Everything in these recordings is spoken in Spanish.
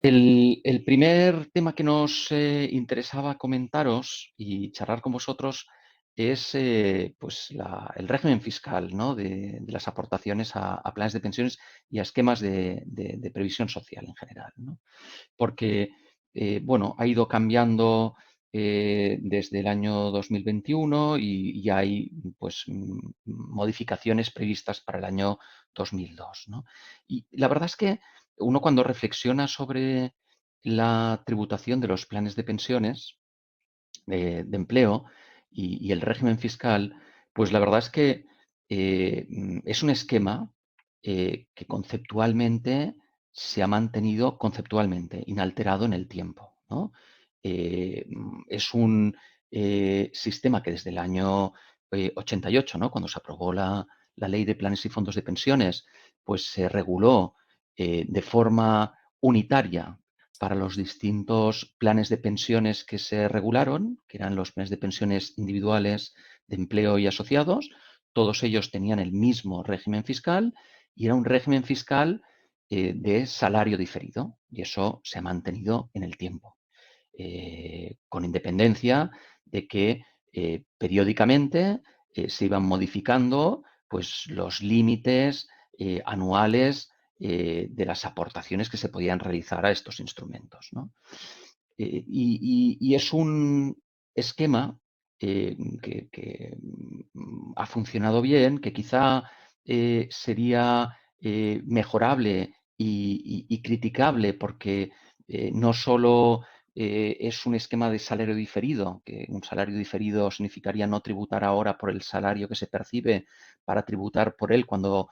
El primer tema que nos interesaba comentaros y charlar con vosotros es pues el régimen fiscal, ¿no? de las aportaciones a planes de pensiones y a esquemas de previsión social en general, ¿no? Porque bueno, ha ido cambiando desde el año 2021 y hay pues modificaciones previstas para el año 2002, ¿no? Y la verdad es que uno cuando reflexiona sobre la tributación de los planes de pensiones de empleo y el régimen fiscal, pues la verdad es que es un esquema que conceptualmente se ha mantenido conceptualmente inalterado en el tiempo, ¿no? Es un sistema que desde el año 88, ¿no? Cuando se aprobó la Ley de Planes y Fondos de Pensiones, pues se reguló de forma unitaria para los distintos planes de pensiones que se regularon, que eran los planes de pensiones individuales de empleo y asociados. Todos ellos tenían el mismo régimen fiscal y era un régimen fiscal de salario diferido, y eso se ha mantenido en el tiempo, con independencia de que periódicamente se iban modificando pues, los límites anuales de las aportaciones que se podían realizar a estos instrumentos, ¿no? Y es un esquema que ha funcionado bien, que quizá sería mejorable y criticable porque no solo es un esquema de salario diferido, que un salario diferido significaría no tributar ahora por el salario que se percibe para tributar por él cuando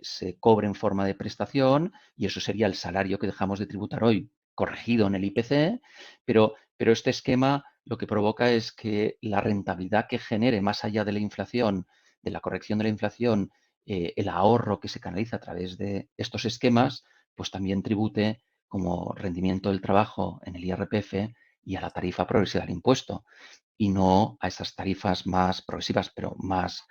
se cobre en forma de prestación, y eso sería el salario que dejamos de tributar hoy corregido en el IPC, pero este esquema lo que provoca es que la rentabilidad que genere más allá de la inflación, de la corrección de la inflación, el ahorro que se canaliza a través de estos esquemas, pues también tribute como rendimiento del trabajo en el IRPF y a la tarifa progresiva del impuesto, y no a esas tarifas más progresivas, pero más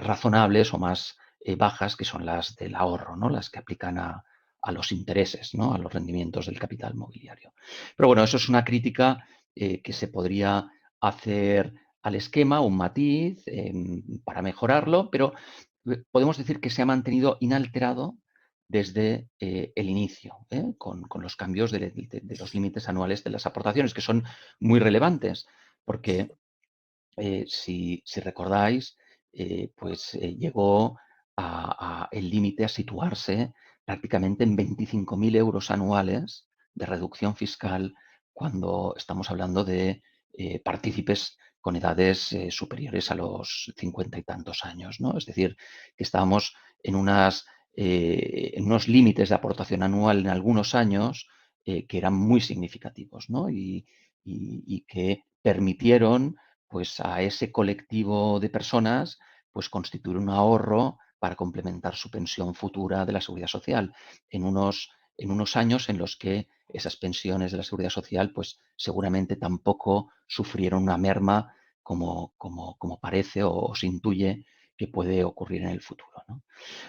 razonables o más bajas, que son las del ahorro, ¿no? Las que aplican a los intereses, ¿no? A los rendimientos del capital mobiliario. Pero bueno, eso es una crítica que se podría hacer al esquema, un matiz para mejorarlo, pero podemos decir que se ha mantenido inalterado desde el inicio, con los cambios de los límites anuales de las aportaciones, que son muy relevantes, porque si recordáis, pues llegó el límite a situarse prácticamente en 25.000 euros anuales de reducción fiscal cuando estamos hablando de partícipes con edades superiores a los 50 y tantos años, ¿no? Es decir, que estábamos en unos límites de aportación anual en algunos años que eran muy significativos, ¿no? Y que permitieron pues a ese colectivo de personas pues constituir un ahorro para complementar su pensión futura de la seguridad social en unos años en los que esas pensiones de la seguridad social pues seguramente tampoco sufrieron una merma como parece o se intuye que puede ocurrir en el futuro, ¿no?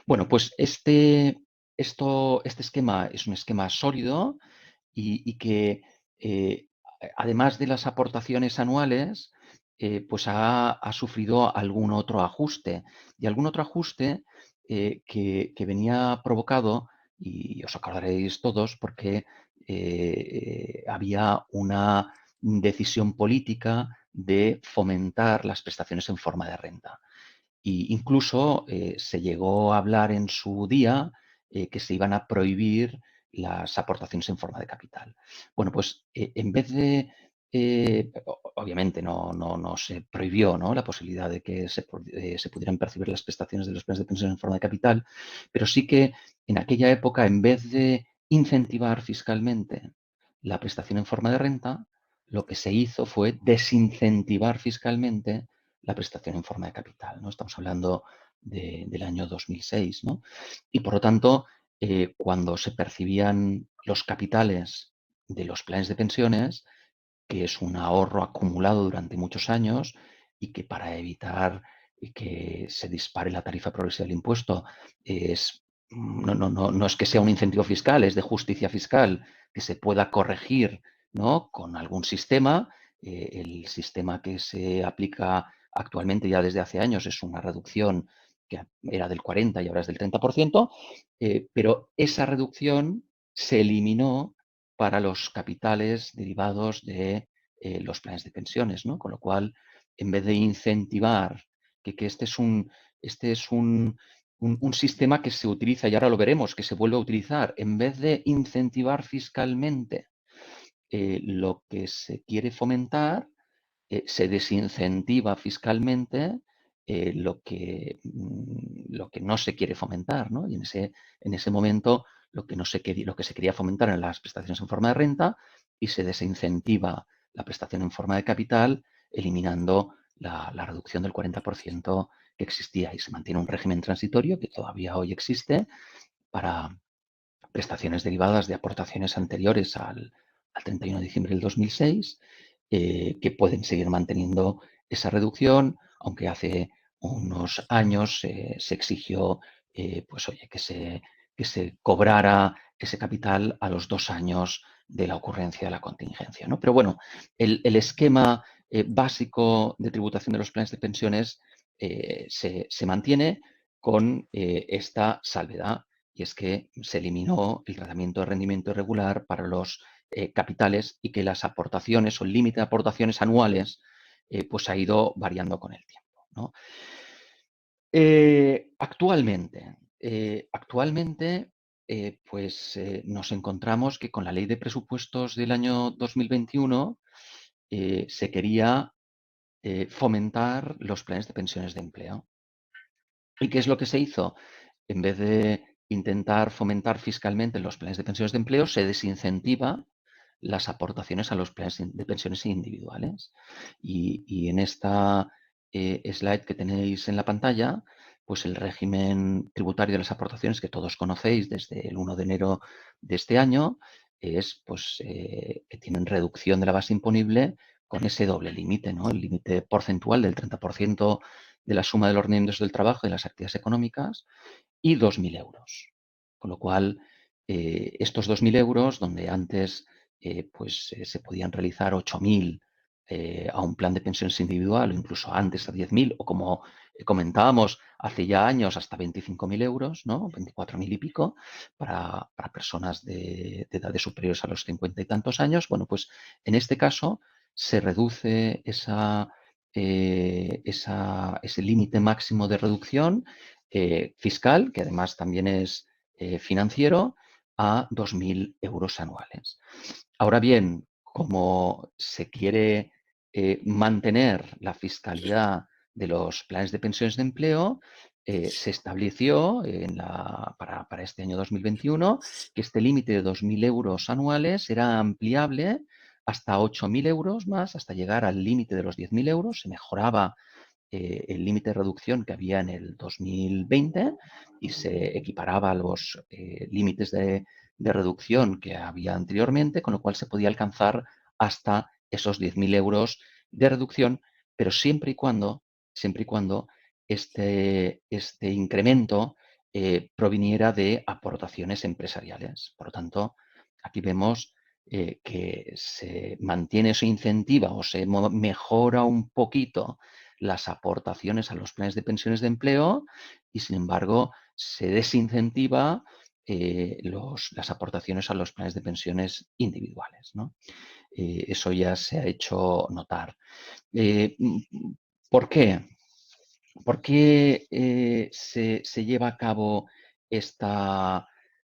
Bueno, pues este esquema es un esquema sólido y que además de las aportaciones anuales, pues ha sufrido algún otro ajuste. Y algún otro ajuste que venía provocado, y os acordaréis todos, porque había una decisión política de fomentar las prestaciones en forma de renta. Y incluso se llegó a hablar en su día que se iban a prohibir las aportaciones en forma de capital. Bueno, pues en vez de, obviamente no se prohibió, ¿no?, la posibilidad de que se pudieran percibir las prestaciones de los planes de pensión en forma de capital, pero sí que en aquella época, en vez de incentivar fiscalmente la prestación en forma de renta, lo que se hizo fue desincentivar fiscalmente la prestación en forma de capital, ¿no? Estamos hablando del año 2006, ¿no? Y por lo tanto, cuando se percibían los capitales de los planes de pensiones, que es un ahorro acumulado durante muchos años y que para evitar que se dispare la tarifa progresiva del impuesto es no es que sea un incentivo fiscal, es de justicia fiscal, que se pueda corregir, ¿no?, con algún sistema. El sistema que se aplica actualmente ya desde hace años es una reducción que era del 40 y ahora es del 30%, pero esa reducción se eliminó para los capitales derivados de los planes de pensiones, ¿no? Con lo cual, en vez de incentivar que este es un sistema que se utiliza, y ahora lo veremos, que se vuelve a utilizar, en vez de incentivar fiscalmente lo que se quiere fomentar, se desincentiva fiscalmente lo que no se quiere fomentar, ¿no? Y en ese momento lo que se quería fomentar eran las prestaciones en forma de renta y se desincentiva la prestación en forma de capital, eliminando la reducción del 40% que existía, y se mantiene un régimen transitorio que todavía hoy existe para prestaciones derivadas de aportaciones anteriores al 31 de diciembre del 2006, que pueden seguir manteniendo esa reducción, aunque hace unos años se exigió, pues oye, que se cobrara ese capital a los 2 años de la ocurrencia de la contingencia, ¿no? Pero bueno, el esquema básico de tributación de los planes de pensiones se mantiene con esta salvedad, y es que se eliminó el tratamiento de rendimiento irregular para los capitales, y que las aportaciones o el límite de aportaciones anuales pues ha ido variando con el tiempo, ¿no? Actualmente pues nos encontramos que con la ley de presupuestos del año 2021 se quería fomentar los planes de pensiones de empleo. ¿Y qué es lo que se hizo? En vez de intentar fomentar fiscalmente los planes de pensiones de empleo, se desincentiva las aportaciones a los planes de pensiones individuales. Y en esta slide que tenéis en la pantalla, pues el régimen tributario de las aportaciones que todos conocéis desde el 1 de enero de este año es pues que tienen reducción de la base imponible con ese doble límite, ¿no? El límite porcentual del 30% de la suma de los rendimientos del trabajo y las actividades económicas, y 2.000 euros. Con lo cual, estos 2.000 euros, donde antes se podían realizar 8.000 a un plan de pensiones individual, o incluso antes a 10.000, o como comentábamos hace ya años, hasta 25.000 euros, ¿no? 24.000 y pico, para personas de edades superiores a los 50 y tantos años. Bueno, pues en este caso se reduce ese límite máximo de reducción fiscal, que además también es financiero, a 2.000 euros anuales. Ahora bien, como se quiere mantener la fiscalidad de los planes de pensiones de empleo, se estableció para este año 2021 que este límite de 2.000 euros anuales era ampliable hasta 8.000 euros más, hasta llegar al límite de los 10.000 euros. Se mejoraba el límite de reducción que había en el 2020 y se equiparaba a los límites de reducción que había anteriormente, con lo cual se podía alcanzar hasta esos 10.000 euros de reducción, pero siempre y cuando este incremento proviniera de aportaciones empresariales. Por lo tanto, aquí vemos que se mantiene, se incentiva o se mejora un poquito las aportaciones a los planes de pensiones de empleo, y sin embargo se desincentiva las aportaciones a los planes de pensiones individuales, ¿no? Eso ya se ha hecho notar. Eh, ¿Por qué? ¿Por qué se lleva a cabo esta,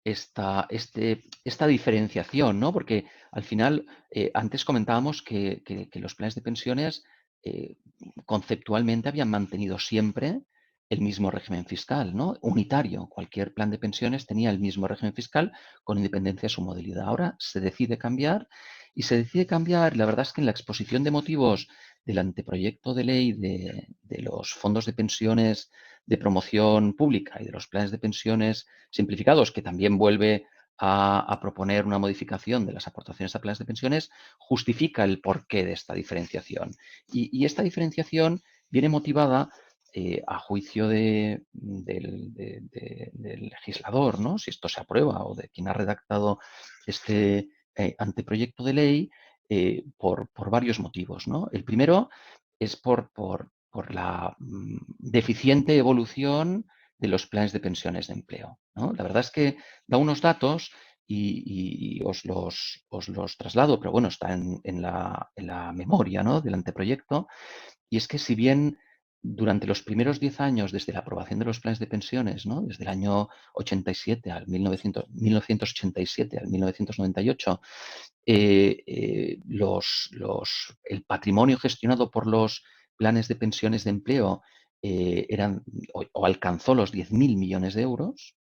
esta diferenciación, ¿no? Porque al final, antes comentábamos que los planes de pensiones eh, conceptualmente habían mantenido siempre el mismo régimen fiscal, ¿no? Unitario. Cualquier plan de pensiones tenía el mismo régimen fiscal con independencia de su modalidad. Ahora se decide cambiar, y se decide cambiar. La verdad es que en la exposición de motivos del anteproyecto de ley de los fondos de pensiones de promoción pública y de los planes de pensiones simplificados, que también vuelve a proponer una modificación de las aportaciones a planes de pensiones, justifica el porqué de esta diferenciación. Y esta diferenciación viene motivada a juicio del legislador, ¿no? Si esto se aprueba o de quien ha redactado este anteproyecto de ley, por varios motivos, ¿no? El primero es por la deficiente evolución de los planes de pensiones de empleo, ¿no? La verdad es que da unos datos y os los traslado, pero bueno, está en la memoria, ¿no?, del anteproyecto. Y es que si bien durante los primeros 10 años desde la aprobación de los planes de pensiones, ¿no?, desde el año 87 al 1987 al 1998, el patrimonio gestionado por los planes de pensiones de empleo eran o alcanzó los 10.000 millones de euros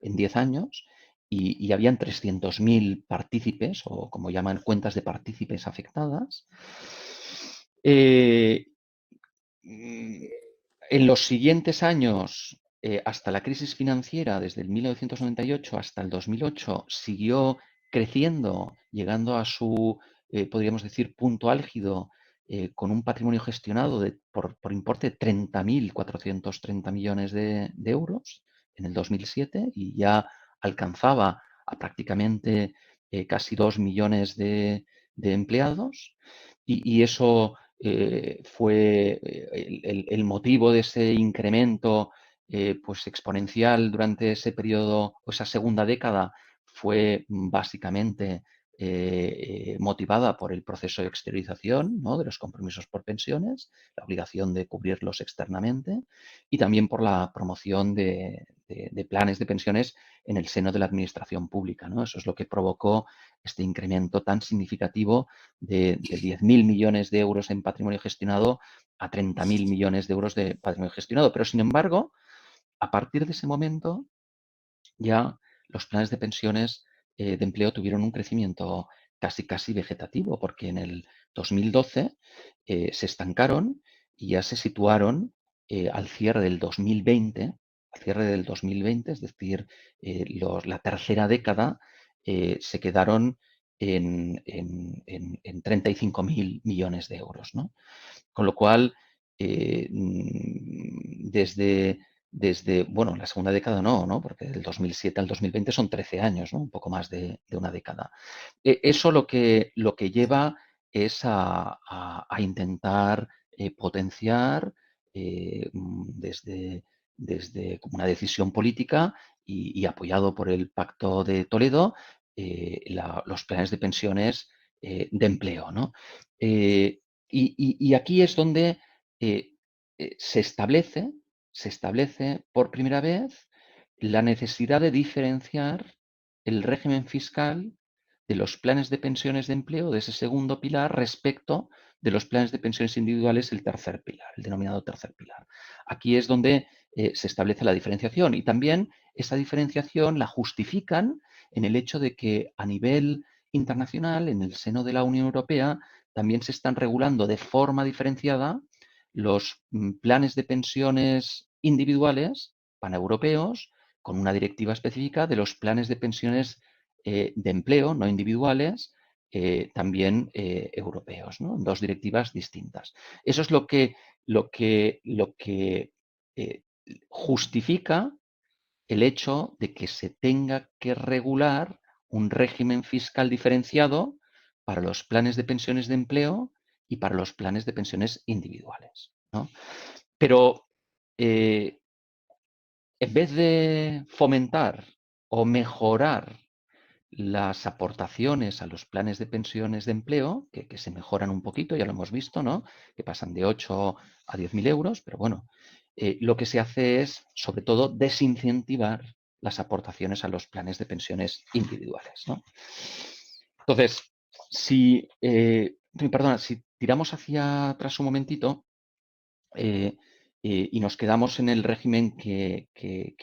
en 10 años y habían 300.000 partícipes, o como llaman, cuentas de partícipes afectadas. Eh, Mm, En los siguientes años, hasta la crisis financiera, desde el 1998 hasta el 2008, siguió creciendo, llegando a su, podríamos decir, punto álgido, con un patrimonio gestionado por importe de 30.430 millones de euros en el 2007 y ya alcanzaba a prácticamente casi 2 millones de empleados. Y eso fue el motivo de ese incremento pues exponencial durante ese periodo o esa segunda década fue básicamente motivada por el proceso de exteriorización, ¿no?, de los compromisos por pensiones, la obligación de cubrirlos externamente y también por la promoción de planes de pensiones en el seno de la administración pública, ¿no? Eso es lo que provocó este incremento tan significativo de 10.000 millones de euros en patrimonio gestionado a 30.000 millones de euros de patrimonio gestionado. Pero, sin embargo, a partir de ese momento, ya los planes de pensiones de empleo tuvieron un crecimiento casi vegetativo, porque en el 2012 se estancaron y ya se situaron al cierre del 2020, es decir, la tercera década, se quedaron en 35.000 millones de euros, ¿no? Con lo cual, bueno, la segunda década no, porque del 2007 al 2020 son 13 años, ¿no?, un poco más de una década. Eso lo que lleva es a intentar potenciar desde una decisión política y apoyado por el Pacto de Toledo, los planes de pensiones de empleo, ¿no? Eh, y aquí es donde eh, se establece por primera vez la necesidad de diferenciar el régimen fiscal de los planes de pensiones de empleo, de ese segundo pilar, respecto de los planes de pensiones individuales, el tercer pilar, el denominado tercer pilar. Aquí es donde se establece la diferenciación y también esa diferenciación la justifican en el hecho de que a nivel internacional, en el seno de la Unión Europea, también se están regulando de forma diferenciada los planes de pensiones individuales paneuropeos con una directiva específica de los planes de pensiones de empleo no individuales también europeos, ¿no?, en dos directivas distintas. Eso es lo que eh, justifica el hecho de que se tenga que regular un régimen fiscal diferenciado para los planes de pensiones de empleo y para los planes de pensiones individuales, ¿no? Pero eh, en vez de fomentar o mejorar las aportaciones a los planes de pensiones de empleo, que se mejoran un poquito, ya lo hemos visto, ¿no?, que pasan de 8 a 10.000 euros, pero bueno, lo que se hace es, sobre todo, desincentivar las aportaciones a los planes de pensiones individuales, ¿no? Entonces, si tiramos hacia atrás un momentito, eh, y nos quedamos en el régimen que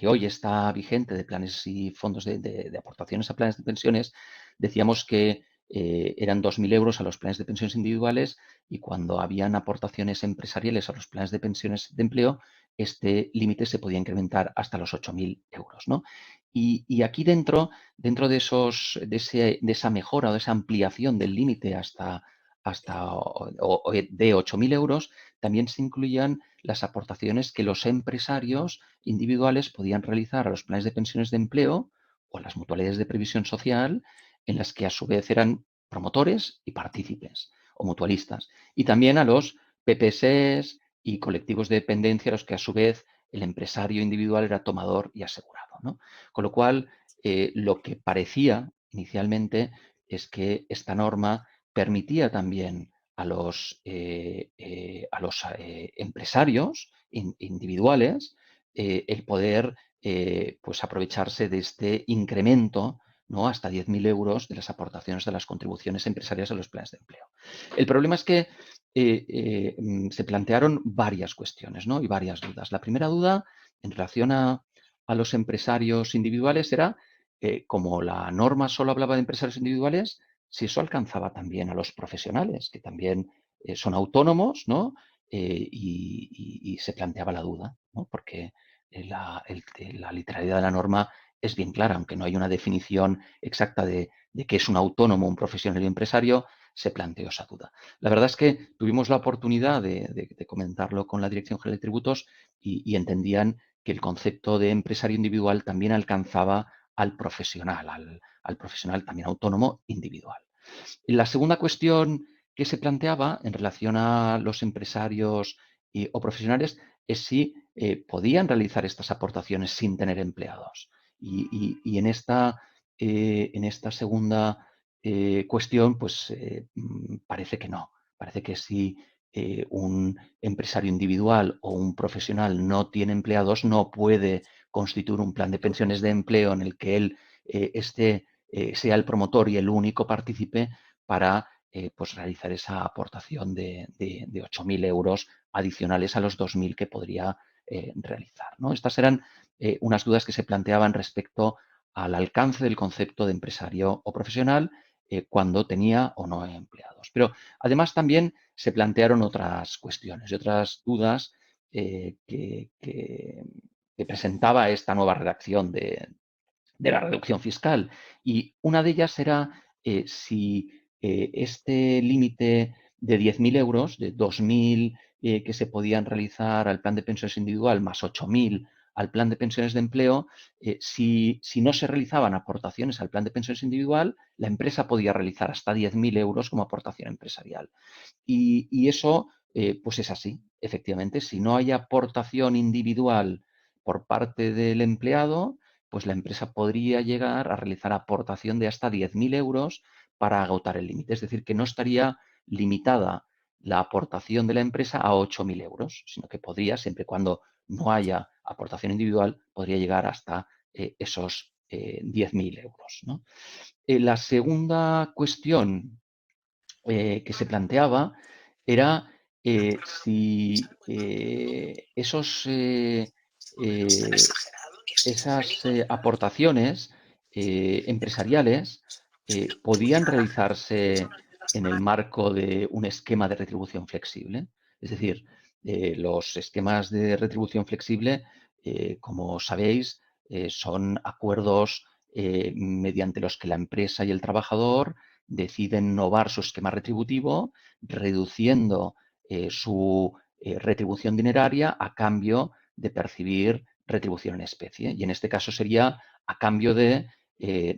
hoy está vigente de planes y fondos de aportaciones a planes de pensiones, decíamos que eran 2.000 euros a los planes de pensiones individuales y cuando habían aportaciones empresariales a los planes de pensiones de empleo, este límite se podía incrementar hasta los 8.000 euros, ¿no? Y aquí dentro de esa mejora o de esa ampliación del límite hasta de 8.000 euros, también se incluían las aportaciones que los empresarios individuales podían realizar a los planes de pensiones de empleo o a las mutualidades de previsión social, en las que a su vez eran promotores y partícipes o mutualistas. Y también a los PPSs y colectivos de dependencia, a los que a su vez el empresario individual era tomador y asegurado, ¿no? Con lo cual, lo que parecía inicialmente es que esta norma permitía también a los empresarios individuales el poder pues aprovecharse de este incremento, ¿no? Hasta 10.000 euros de las aportaciones de las contribuciones empresariales a los planes de empleo. El problema es que se plantearon varias cuestiones, ¿no? Y varias dudas. La primera duda en relación a los empresarios individuales era, como la norma solo hablaba de empresarios individuales, si eso alcanzaba también a los profesionales, que también son autónomos, ¿no? Y se planteaba la duda, ¿no? Porque la literalidad de la norma es bien clara, aunque no hay una definición exacta de qué es un autónomo, un profesional y un empresario, se planteó esa duda. La verdad es que tuvimos la oportunidad de comentarlo con la Dirección General de Tributos y entendían que el concepto de empresario individual también alcanzaba al profesional, al profesional también autónomo individual. La segunda cuestión que se planteaba en relación a los empresarios o profesionales es si podían realizar estas aportaciones sin tener empleados. Y en esta segunda cuestión, pues parece que no. Parece que si un empresario individual o un profesional no tiene empleados, no puede constituir un plan de pensiones de empleo en el que él sea el promotor y el único partícipe para pues realizar esa aportación de 8.000 euros adicionales a los 2.000 que podría realizar, ¿no? Estas eran unas dudas que se planteaban respecto al alcance del concepto de empresario o profesional cuando tenía o no empleados. Pero además también se plantearon otras cuestiones y otras dudas que presentaba esta nueva redacción de la reducción fiscal. Y una de ellas era si este límite de 10.000 euros, de 2.000 que se podían realizar al plan de pensiones individual más 8.000 al plan de pensiones de empleo, si no se realizaban aportaciones al plan de pensiones individual, la empresa podía realizar hasta 10.000 euros como aportación empresarial. Y eso, pues es así, efectivamente. Si no hay aportación individual por parte del empleado, pues la empresa podría llegar a realizar aportación de hasta 10.000 euros para agotar el límite. Es decir, que no estaría limitada la aportación de la empresa a 8.000 euros, sino que podría, siempre y cuando no haya aportación individual, podría llegar hasta esos 10.000 euros, ¿no? La segunda cuestión que se planteaba era si eh, esas aportaciones empresariales podían realizarse en el marco de un esquema de retribución flexible. Es decir, los esquemas de retribución flexible, como sabéis, son acuerdos mediante los que la empresa y el trabajador deciden innovar su esquema retributivo, reduciendo su retribución dineraria a cambio de percibir retribución en especie. Y en este caso sería a cambio de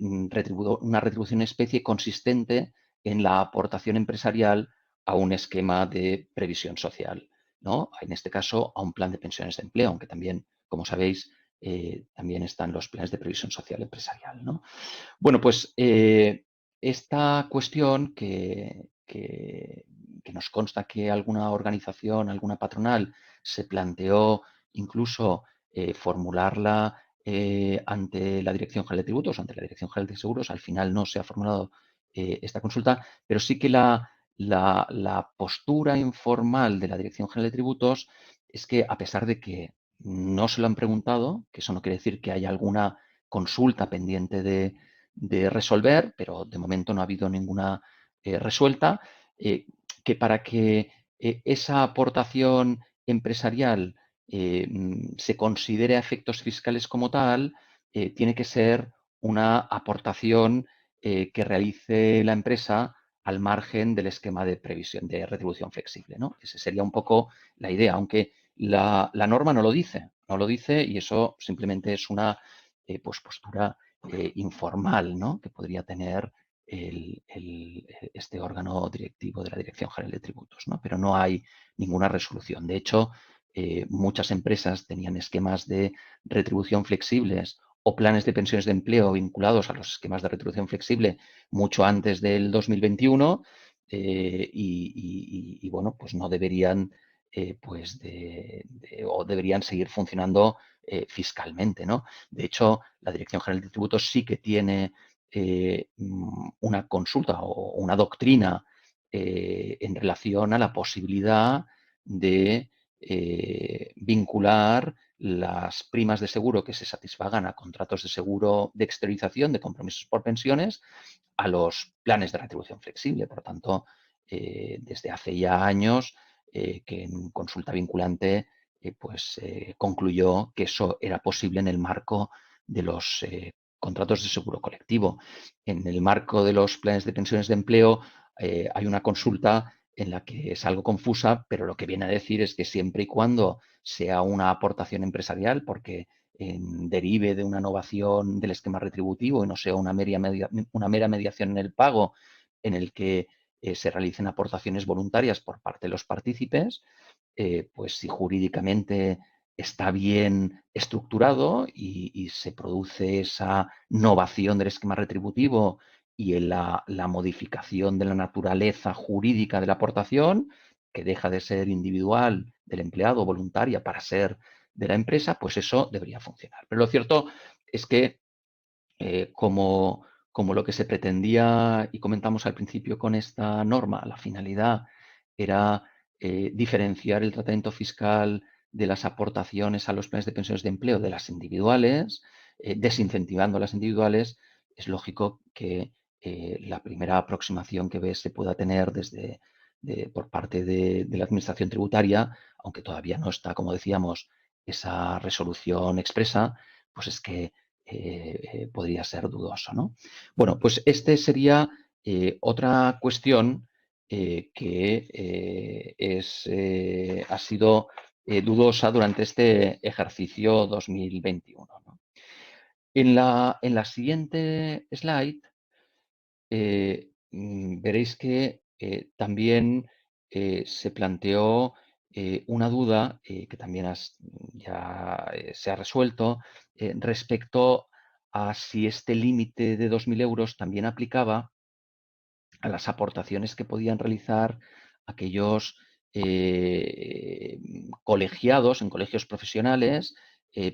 una retribución en especie consistente en la aportación empresarial a un esquema de previsión social, ¿no? En este caso, a un plan de pensiones de empleo, aunque también, como sabéis, también están los planes de previsión social empresarial, ¿no? Bueno, pues esta cuestión que nos consta que alguna organización, alguna patronal se planteó incluso formularla ante la Dirección General de Tributos, ante la Dirección General de Seguros, al final no se ha formulado esta consulta, pero sí que la postura informal de la Dirección General de Tributos es que, a pesar de que no se lo han preguntado, que eso no quiere decir que haya alguna consulta pendiente de resolver, pero de momento no ha habido ninguna resuelta, eh, que para que esa aportación empresarial se considere a efectos fiscales como tal, tiene que ser una aportación que realice la empresa al margen del esquema de previsión de retribución flexible, ¿no? Esa sería un poco la idea, aunque la norma no lo dice y eso simplemente es una pues postura informal, ¿no? Que podría tener este órgano directivo de la Dirección General de Tributos, ¿no? Pero no hay ninguna resolución. De hecho, muchas empresas tenían esquemas de retribución flexibles o planes de pensiones de empleo vinculados a los esquemas de retribución flexible mucho antes del 2021 bueno, pues no deberían pues o deberían seguir funcionando fiscalmente, ¿no? De hecho, la Dirección General de Tributos sí que tiene una consulta o una doctrina en relación a la posibilidad de vincular las primas de seguro que se satisfagan a contratos de seguro de exteriorización de compromisos por pensiones a los planes de retribución flexible. Por lo tanto, desde hace ya años que en consulta vinculante concluyó que eso era posible en el marco de los contratos de seguro colectivo. En el marco de los planes de pensiones de empleo hay una consulta en la que es algo confusa, pero lo que viene a decir es que siempre y cuando sea una aportación empresarial, porque derive de una innovación del esquema retributivo y no sea una mera mediación en el pago en el que se realicen aportaciones voluntarias por parte de los partícipes, pues si jurídicamente está bien estructurado y se produce esa novación del esquema retributivo y en la modificación de la naturaleza jurídica de la aportación, que deja de ser individual del empleado, voluntaria, para ser de la empresa, pues eso debería funcionar. Pero lo cierto es que como lo que se pretendía y comentamos al principio con esta norma, la finalidad era diferenciar el tratamiento fiscal de las aportaciones a los planes de pensiones de empleo de las individuales, desincentivando a las individuales, es lógico que la primera aproximación que se pueda tener por parte de la Administración tributaria, aunque todavía no está, como decíamos, esa resolución expresa, pues es que podría ser dudoso, ¿no? Bueno, pues este sería otra cuestión que ha sido dudosa durante este ejercicio 2021, ¿no? En la siguiente slide veréis que también se planteó una duda que también ya se ha resuelto respecto a si este límite de 2.000 euros también aplicaba a las aportaciones que podían realizar aquellos colegiados en colegios profesionales,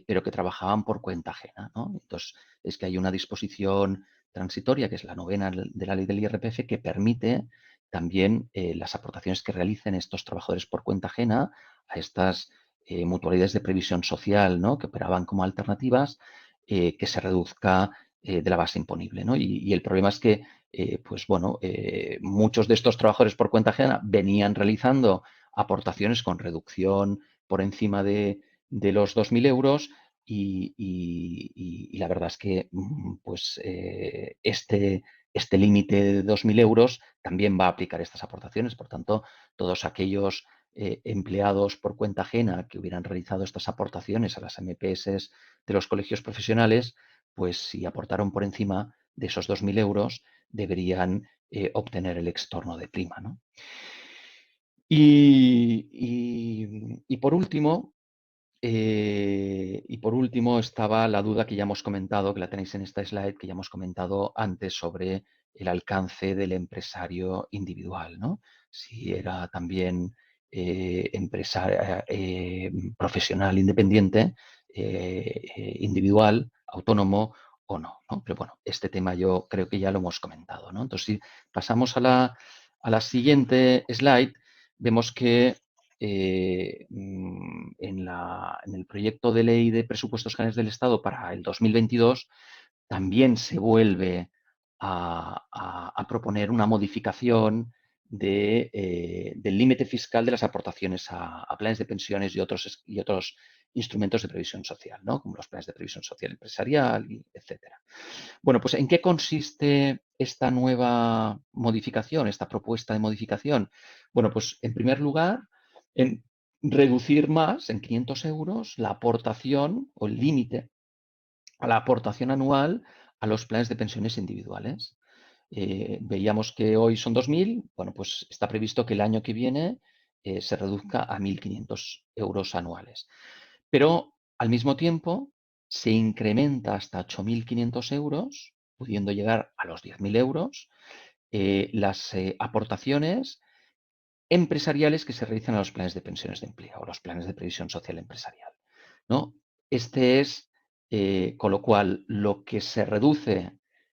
pero que trabajaban por cuenta ajena, ¿no? Entonces, es que hay una disposición transitoria, que es la novena de la ley del IRPF, que permite también las aportaciones que realicen estos trabajadores por cuenta ajena a estas mutualidades de previsión social, ¿no? Que operaban como alternativas, que se reduzca de la base imponible, ¿no? Y el problema es que muchos de estos trabajadores por cuenta ajena venían realizando aportaciones con reducción por encima de los 2.000 euros y la verdad es que este límite de 2.000 euros también va a aplicar estas aportaciones. Por tanto, todos aquellos empleados por cuenta ajena que hubieran realizado estas aportaciones a las MPS de los colegios profesionales, pues si aportaron por encima de esos 2.000 euros, deberían obtener el extorno de prima, ¿no? Y por último, estaba la duda que ya hemos comentado, que la tenéis en esta slide, que ya hemos comentado antes sobre el alcance del empresario individual, ¿no? Si era también profesional independiente, individual, autónomo o no, ¿no? Pero bueno, este tema yo creo que ya lo hemos comentado, ¿no? Entonces, si pasamos a la siguiente slide, vemos que en el proyecto de ley de presupuestos generales del Estado para el 2022 también se vuelve a proponer una modificación del límite fiscal de las aportaciones a planes de pensiones y otros instrumentos de previsión social, ¿no? Como los planes de previsión social empresarial, etcétera. Bueno, pues ¿en qué consiste esta nueva modificación, esta propuesta de modificación? Bueno, pues en primer lugar, en reducir más, en 500 euros, la aportación o el límite a la aportación anual a los planes de pensiones individuales. Veíamos que hoy son 2.000, bueno, pues está previsto que el año que viene se reduzca a 1.500 euros anuales. Pero al mismo tiempo se incrementa hasta 8.500 euros, pudiendo llegar a los 10.000 euros, las aportaciones empresariales que se realizan a los planes de pensiones de empleo o los planes de previsión social empresarial, ¿no? Este es, con lo cual, lo que se reduce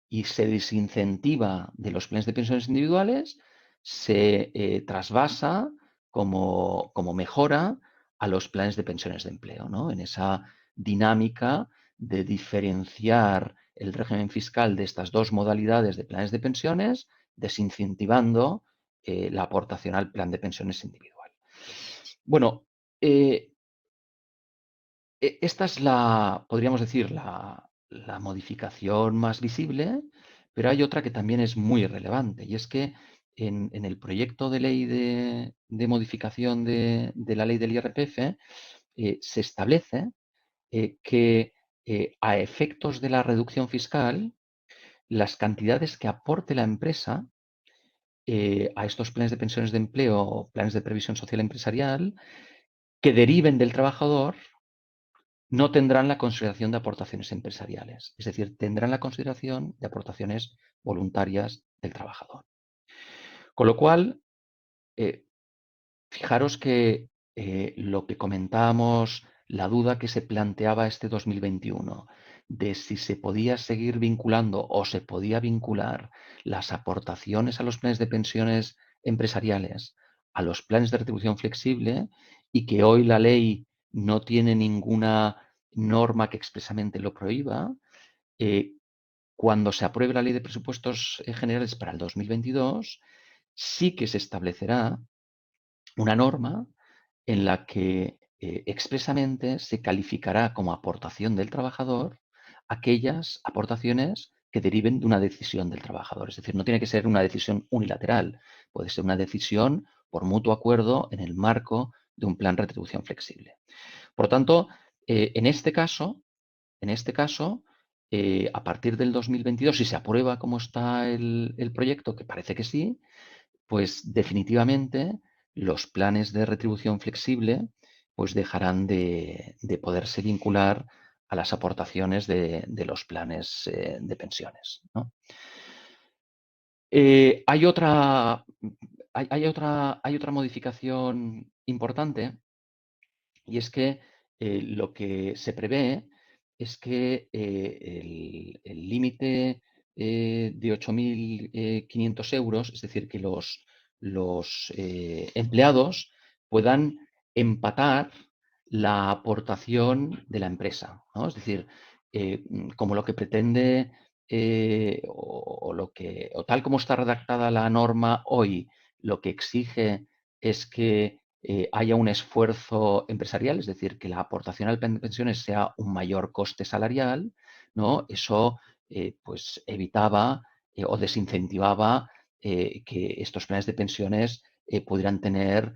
y se desincentiva de los planes de pensiones individuales se trasvasa como mejora a los planes de pensiones de empleo, ¿no? En esa dinámica de diferenciar el régimen fiscal de estas dos modalidades de planes de pensiones, desincentivando la aportación al plan de pensiones individual. Bueno, esta es podríamos decir, la modificación más visible, pero hay otra que también es muy relevante, y es que en el proyecto de ley de modificación de la ley del IRPF se establece que a efectos de la reducción fiscal, las cantidades que aporte la empresa a estos planes de pensiones de empleo o planes de previsión social empresarial que deriven del trabajador no tendrán la consideración de aportaciones empresariales, es decir, tendrán la consideración de aportaciones voluntarias del trabajador. Con lo cual, eh, fijaros que lo que comentábamos, la duda que se planteaba este 2021 de si se podía seguir vinculando o se podía vincular las aportaciones a los planes de pensiones empresariales a los planes de retribución flexible y que hoy la ley no tiene ninguna norma que expresamente lo prohíba, eh, cuando se apruebe la ley de presupuestos generales para el 2022, sí que se establecerá una norma en la que expresamente se calificará como aportación del trabajador aquellas aportaciones que deriven de una decisión del trabajador. Es decir, no tiene que ser una decisión unilateral, puede ser una decisión por mutuo acuerdo en el marco de un plan de retribución flexible. Por tanto, en este caso, a partir del 2022, si se aprueba como está el proyecto, que parece que sí, pues definitivamente los planes de retribución flexible pues dejarán de poderse vincular a las aportaciones de los planes de pensiones, ¿no? Hay otra, hay otra modificación importante, y es que lo que se prevé es que el límite de 8.500 euros, es decir, que los empleados puedan empatar la aportación de la empresa, ¿no? Es decir, como lo que pretende o tal como está redactada la norma hoy, lo que exige es que haya un esfuerzo empresarial, es decir, que la aportación al plan de pensiones sea un mayor coste salarial, ¿no? Eso pues evitaba o desincentivaba que estos planes de pensiones pudieran tener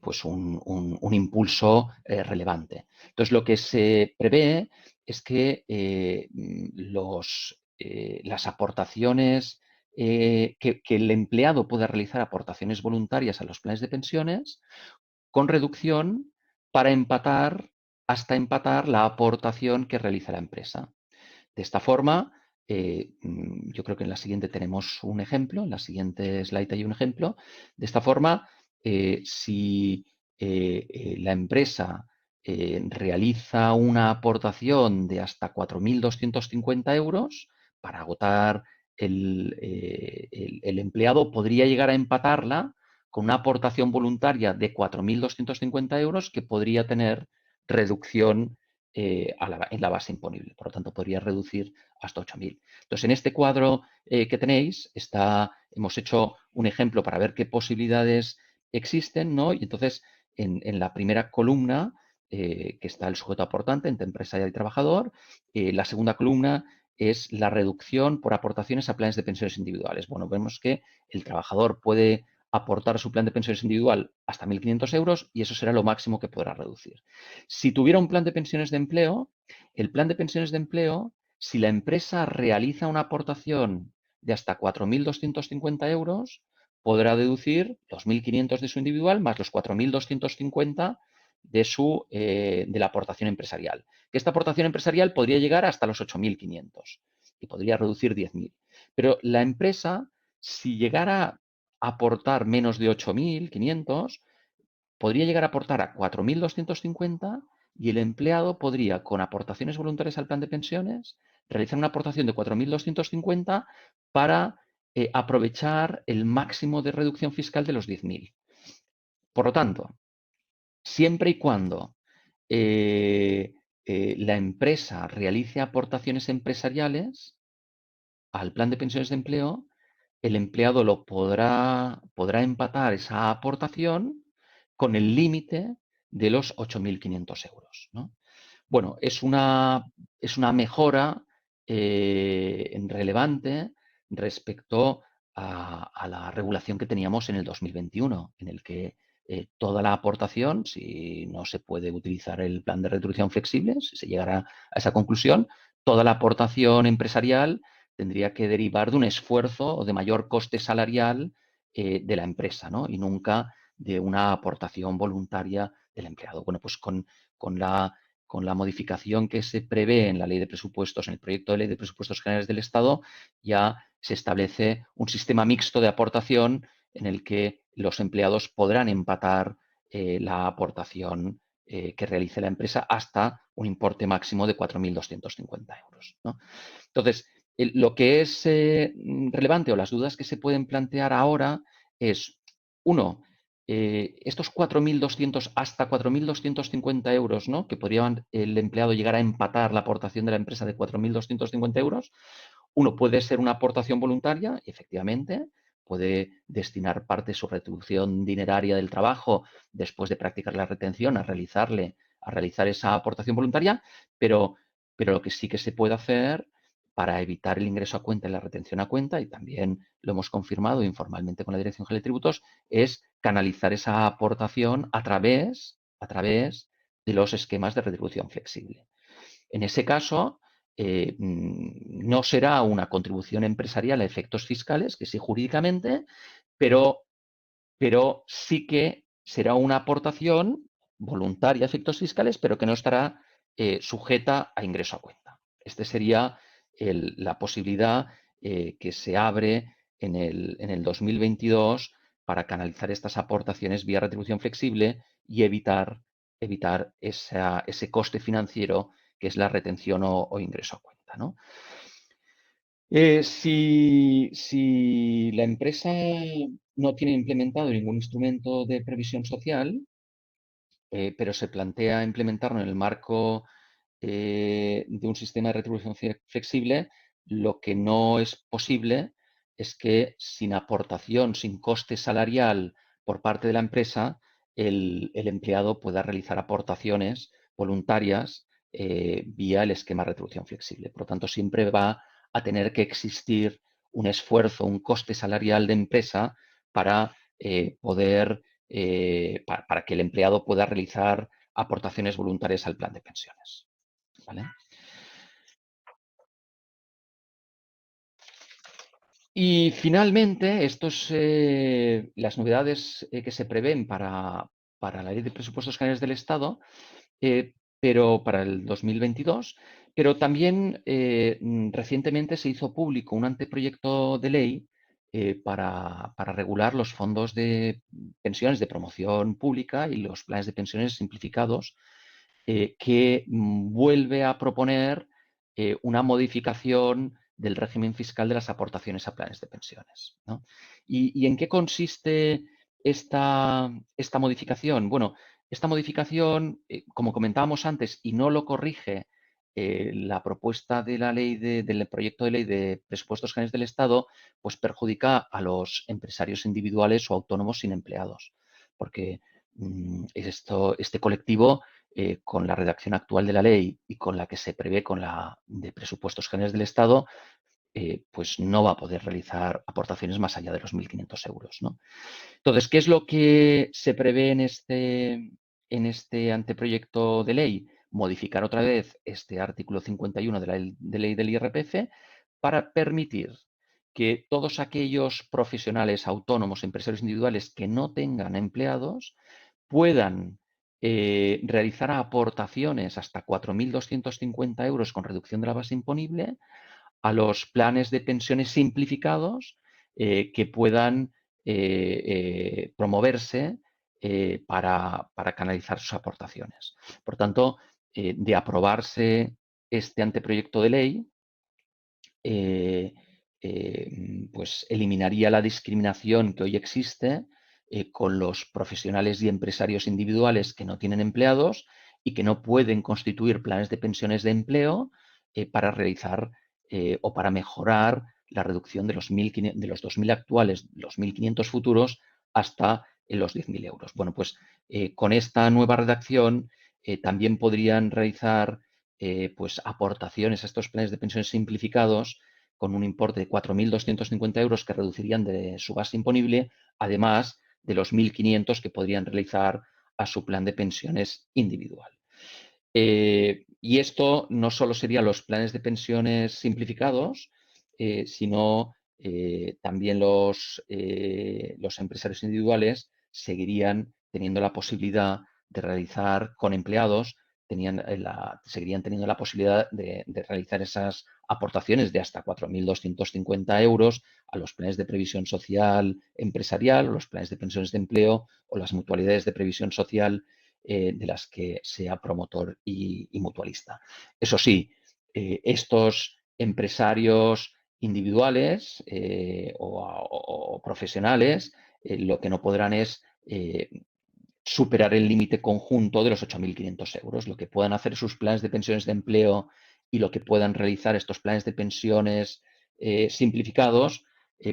pues un impulso relevante. Entonces, lo que se prevé es que las aportaciones, que el empleado pueda realizar aportaciones voluntarias a los planes de pensiones con reducción para hasta empatar la aportación que realiza la empresa. De esta forma, yo creo que en la siguiente tenemos un ejemplo, en la siguiente slide hay un ejemplo. De esta forma, si la empresa realiza una aportación de hasta 4.250 euros para agotar el empleado podría llegar a empatarla con una aportación voluntaria de 4.250 euros que podría tener reducción en la base imponible. Por lo tanto, podría reducir hasta 8.000. Entonces, en este cuadro que tenéis, hemos hecho un ejemplo para ver qué posibilidades existen, ¿no? Y entonces, en la primera columna que está el sujeto aportante entre empresario y trabajador. La segunda columna es la reducción por aportaciones a planes de pensiones individuales. Bueno, vemos que el trabajador puede aportar a su plan de pensiones individual hasta 1.500 euros y eso será lo máximo que podrá reducir. Si tuviera un plan de pensiones de empleo, el plan de pensiones de empleo, si la empresa realiza una aportación de hasta 4.250 euros, podrá deducir los 1.500 de su individual más los 4.250 de la aportación empresarial. Que esta aportación empresarial podría llegar hasta los 8.500 y podría reducir 10.000. Pero la empresa, si llegara a aportar menos de 8.500, podría llegar a aportar a 4.250 y el empleado podría, con aportaciones voluntarias al plan de pensiones, realizar una aportación de 4.250 para aprovechar el máximo de reducción fiscal de los 10.000. Por lo tanto, siempre y cuando la empresa realice aportaciones empresariales al plan de pensiones de empleo, el empleado podrá empatar esa aportación con el límite de los 8.500 euros, ¿no? Bueno, es una mejora relevante respecto a la regulación que teníamos en el 2021, en el que toda la aportación, si no se puede utilizar el plan de retribución flexible, si se llegara a esa conclusión, toda la aportación empresarial tendría que derivar de un esfuerzo o de mayor coste salarial de la empresa, ¿no? Y nunca de una aportación voluntaria del empleado. Bueno, pues con la modificación que se prevé en la ley de presupuestos, en el proyecto de ley de presupuestos generales del Estado, ya se establece un sistema mixto de aportación en el que los empleados podrán empatar la aportación que realice la empresa hasta un importe máximo de 4.250 euros, ¿no? Entonces, lo que es relevante o las dudas que se pueden plantear ahora es, uno, estos 4.200 hasta 4.250 euros, ¿no? Que podría el empleado llegar a empatar la aportación de la empresa de 4.250 euros. Uno puede ser una aportación voluntaria, y efectivamente, puede destinar parte de su retribución dineraria del trabajo después de practicar la retención a realizar esa aportación voluntaria, pero lo que sí que se puede hacer para evitar el ingreso a cuenta y la retención a cuenta, y también lo hemos confirmado informalmente con la Dirección General de Tributos, es canalizar esa aportación a través de los esquemas de retribución flexible. En ese caso, no será una contribución empresarial a efectos fiscales, que sí jurídicamente, pero sí que será una aportación voluntaria a efectos fiscales, pero que no estará sujeta a ingreso a cuenta. Esta sería la posibilidad que se abre en el 2022 para canalizar estas aportaciones vía retribución flexible y evitar ese coste financiero que es la retención o ingreso a cuenta, ¿no? Si la empresa no tiene implementado ningún instrumento de previsión social, pero se plantea implementarlo en el marco de un sistema de retribución flexible, lo que no es posible es que sin aportación, sin coste salarial por parte de la empresa, el empleado pueda realizar aportaciones voluntarias vía el esquema de retribución flexible. Por lo tanto, siempre va a tener que existir un esfuerzo, un coste salarial de empresa para para que el empleado pueda realizar aportaciones voluntarias al plan de pensiones. ¿Vale? Y finalmente, las novedades que se prevén para la Ley de Presupuestos Generales del Estado, pero para el 2022, pero también recientemente se hizo público un anteproyecto de ley para regular los fondos de pensiones de promoción pública y los planes de pensiones simplificados que vuelve a proponer una modificación del régimen fiscal de las aportaciones a planes de pensiones, ¿no? ¿Y en qué consiste esta modificación? Bueno, esta modificación, como comentábamos antes, y no lo corrige la propuesta de la ley del proyecto de ley de presupuestos generales del Estado, pues perjudica a los empresarios individuales o autónomos sin empleados, porque este colectivo con la redacción actual de la ley y con la que se prevé con la de presupuestos generales del Estado, pues no va a poder realizar aportaciones más allá de los 1.500 euros, ¿no? Entonces, ¿qué es lo que se prevé en este anteproyecto de ley? Modificar otra vez este artículo 51 de la ley del IRPF para permitir que todos aquellos profesionales autónomos, empresarios individuales que no tengan empleados puedan realizar aportaciones hasta 4.250 euros con reducción de la base imponible a los planes de pensiones simplificados que puedan promoverse para canalizar sus aportaciones. Por tanto, de aprobarse este anteproyecto de ley, pues eliminaría la discriminación que hoy existe con los profesionales y empresarios individuales que no tienen empleados y que no pueden constituir planes de pensiones de empleo para realizar o para mejorar la reducción de los 2.000 actuales, los 1.500 futuros, hasta los 10.000 euros. Bueno, pues con esta nueva redacción también podrían realizar pues aportaciones a estos planes de pensiones simplificados con un importe de 4.250 euros que reducirían de su base imponible, además de los 1.500 que podrían realizar a su plan de pensiones individual. Y esto no solo serían los planes de pensiones simplificados, sino también los empresarios individuales seguirían teniendo la posibilidad de realizar con empleados, seguirían teniendo la posibilidad de realizar esas aportaciones de hasta 4.250 euros a los planes de previsión social empresarial, los planes de pensiones de empleo o las mutualidades de previsión social de las que sea promotor y mutualista. Eso sí, estos empresarios individuales o profesionales lo que no podrán es superar el límite conjunto de los 8.500 euros. Lo que puedan hacer sus planes de pensiones de empleo y lo que puedan realizar estos planes de pensiones simplificados,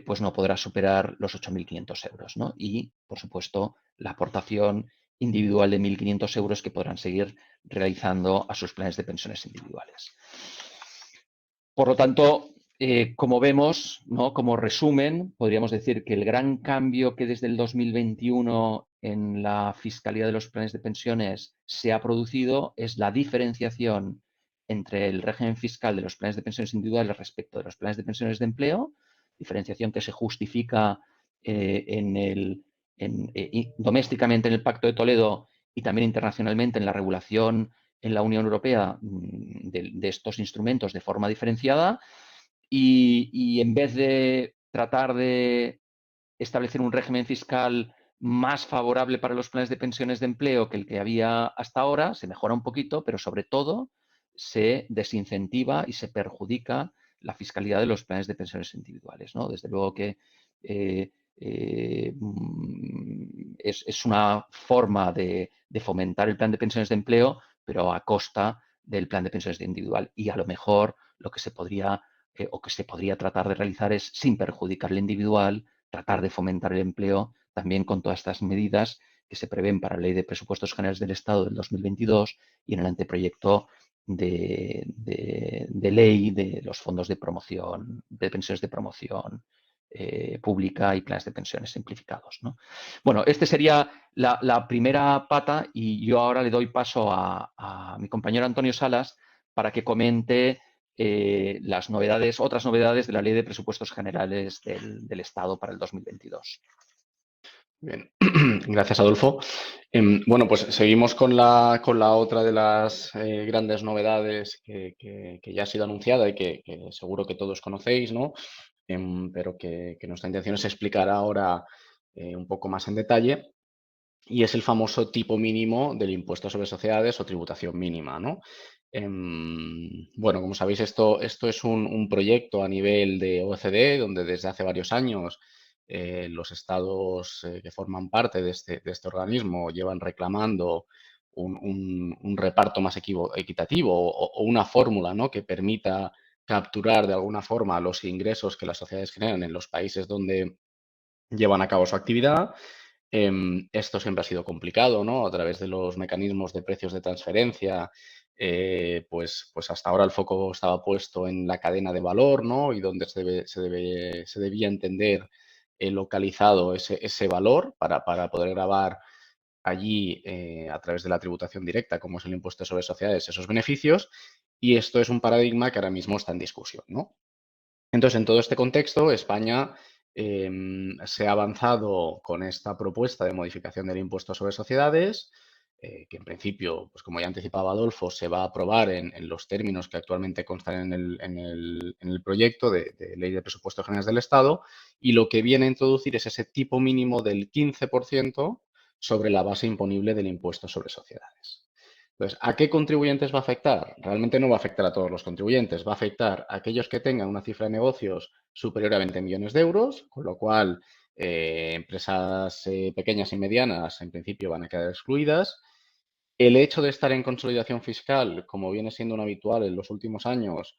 pues no podrá superar los 8.500 euros, ¿no? Y, por supuesto, la aportación individual de 1.500 euros que podrán seguir realizando a sus planes de pensiones individuales. Por lo tanto, como vemos, ¿no? Como resumen, podríamos decir que el gran cambio que desde el 2021 en la fiscalidad de los planes de pensiones se ha producido es la diferenciación entre el régimen fiscal de los planes de pensiones individuales respecto de los planes de pensiones de empleo, diferenciación que se justifica domésticamente en el Pacto de Toledo y también internacionalmente en la regulación en la Unión Europea de estos instrumentos de forma diferenciada y en vez de tratar de establecer un régimen fiscal más favorable para los planes de pensiones de empleo que el que había hasta ahora, se mejora un poquito, pero sobre todo se desincentiva y se perjudica la fiscalidad de los planes de pensiones individuales, ¿no? Desde luego que es una forma de fomentar el plan de pensiones de empleo, pero a costa del plan de pensiones de individual. Y a lo mejor lo que se podría o que se podría tratar de realizar es, sin perjudicar el individual, tratar de fomentar el empleo también con todas estas medidas que se prevén para la Ley de Presupuestos Generales del Estado del 2022 y en el anteproyecto de ley de los fondos de promoción, de pensiones de promoción pública y planes de pensiones simplificados, ¿no? Bueno, este sería la primera pata y yo ahora le doy paso a mi compañero Antonio Salas para que comente las novedades, otras novedades de la Ley de Presupuestos Generales del Estado para el 2022. Bien, gracias Adolfo. Bueno, pues seguimos con la otra de las grandes novedades que ya ha sido anunciada y que seguro que todos conocéis, ¿no? Pero que nuestra intención es explicar ahora un poco más en detalle, y es el famoso tipo mínimo del impuesto sobre sociedades o tributación mínima, ¿no? Bueno, como sabéis, esto es un proyecto a nivel de OECD, donde desde hace varios años los estados que forman parte de este organismo llevan reclamando un reparto más equitativo o una fórmula, ¿no?, que permita capturar de alguna forma los ingresos que las sociedades generan en los países donde llevan a cabo su actividad. Esto siempre ha sido complicado, ¿no? A través de los mecanismos de precios de transferencia, pues hasta ahora el foco estaba puesto en la cadena de valor, ¿no? Y donde se debía entender localizado ese valor para poder grabar allí, a través de la tributación directa, como es el impuesto sobre sociedades, esos beneficios. Y esto es un paradigma que ahora mismo está en discusión, ¿no? Entonces, en todo este contexto, España se ha avanzado con esta propuesta de modificación del impuesto sobre sociedades, que en principio, pues como ya anticipaba Adolfo, se va a aprobar en los términos que actualmente constan en el proyecto de Ley de Presupuestos Generales del Estado, y lo que viene a introducir es ese tipo mínimo del 15% sobre la base imponible del impuesto sobre sociedades. Entonces, ¿a qué contribuyentes va a afectar? Realmente no va a afectar a todos los contribuyentes, va a afectar a aquellos que tengan una cifra de negocios superior a 20 millones de euros, con lo cual empresas pequeñas y medianas en principio van a quedar excluidas. El hecho de estar en consolidación fiscal, como viene siendo un habitual en los últimos años,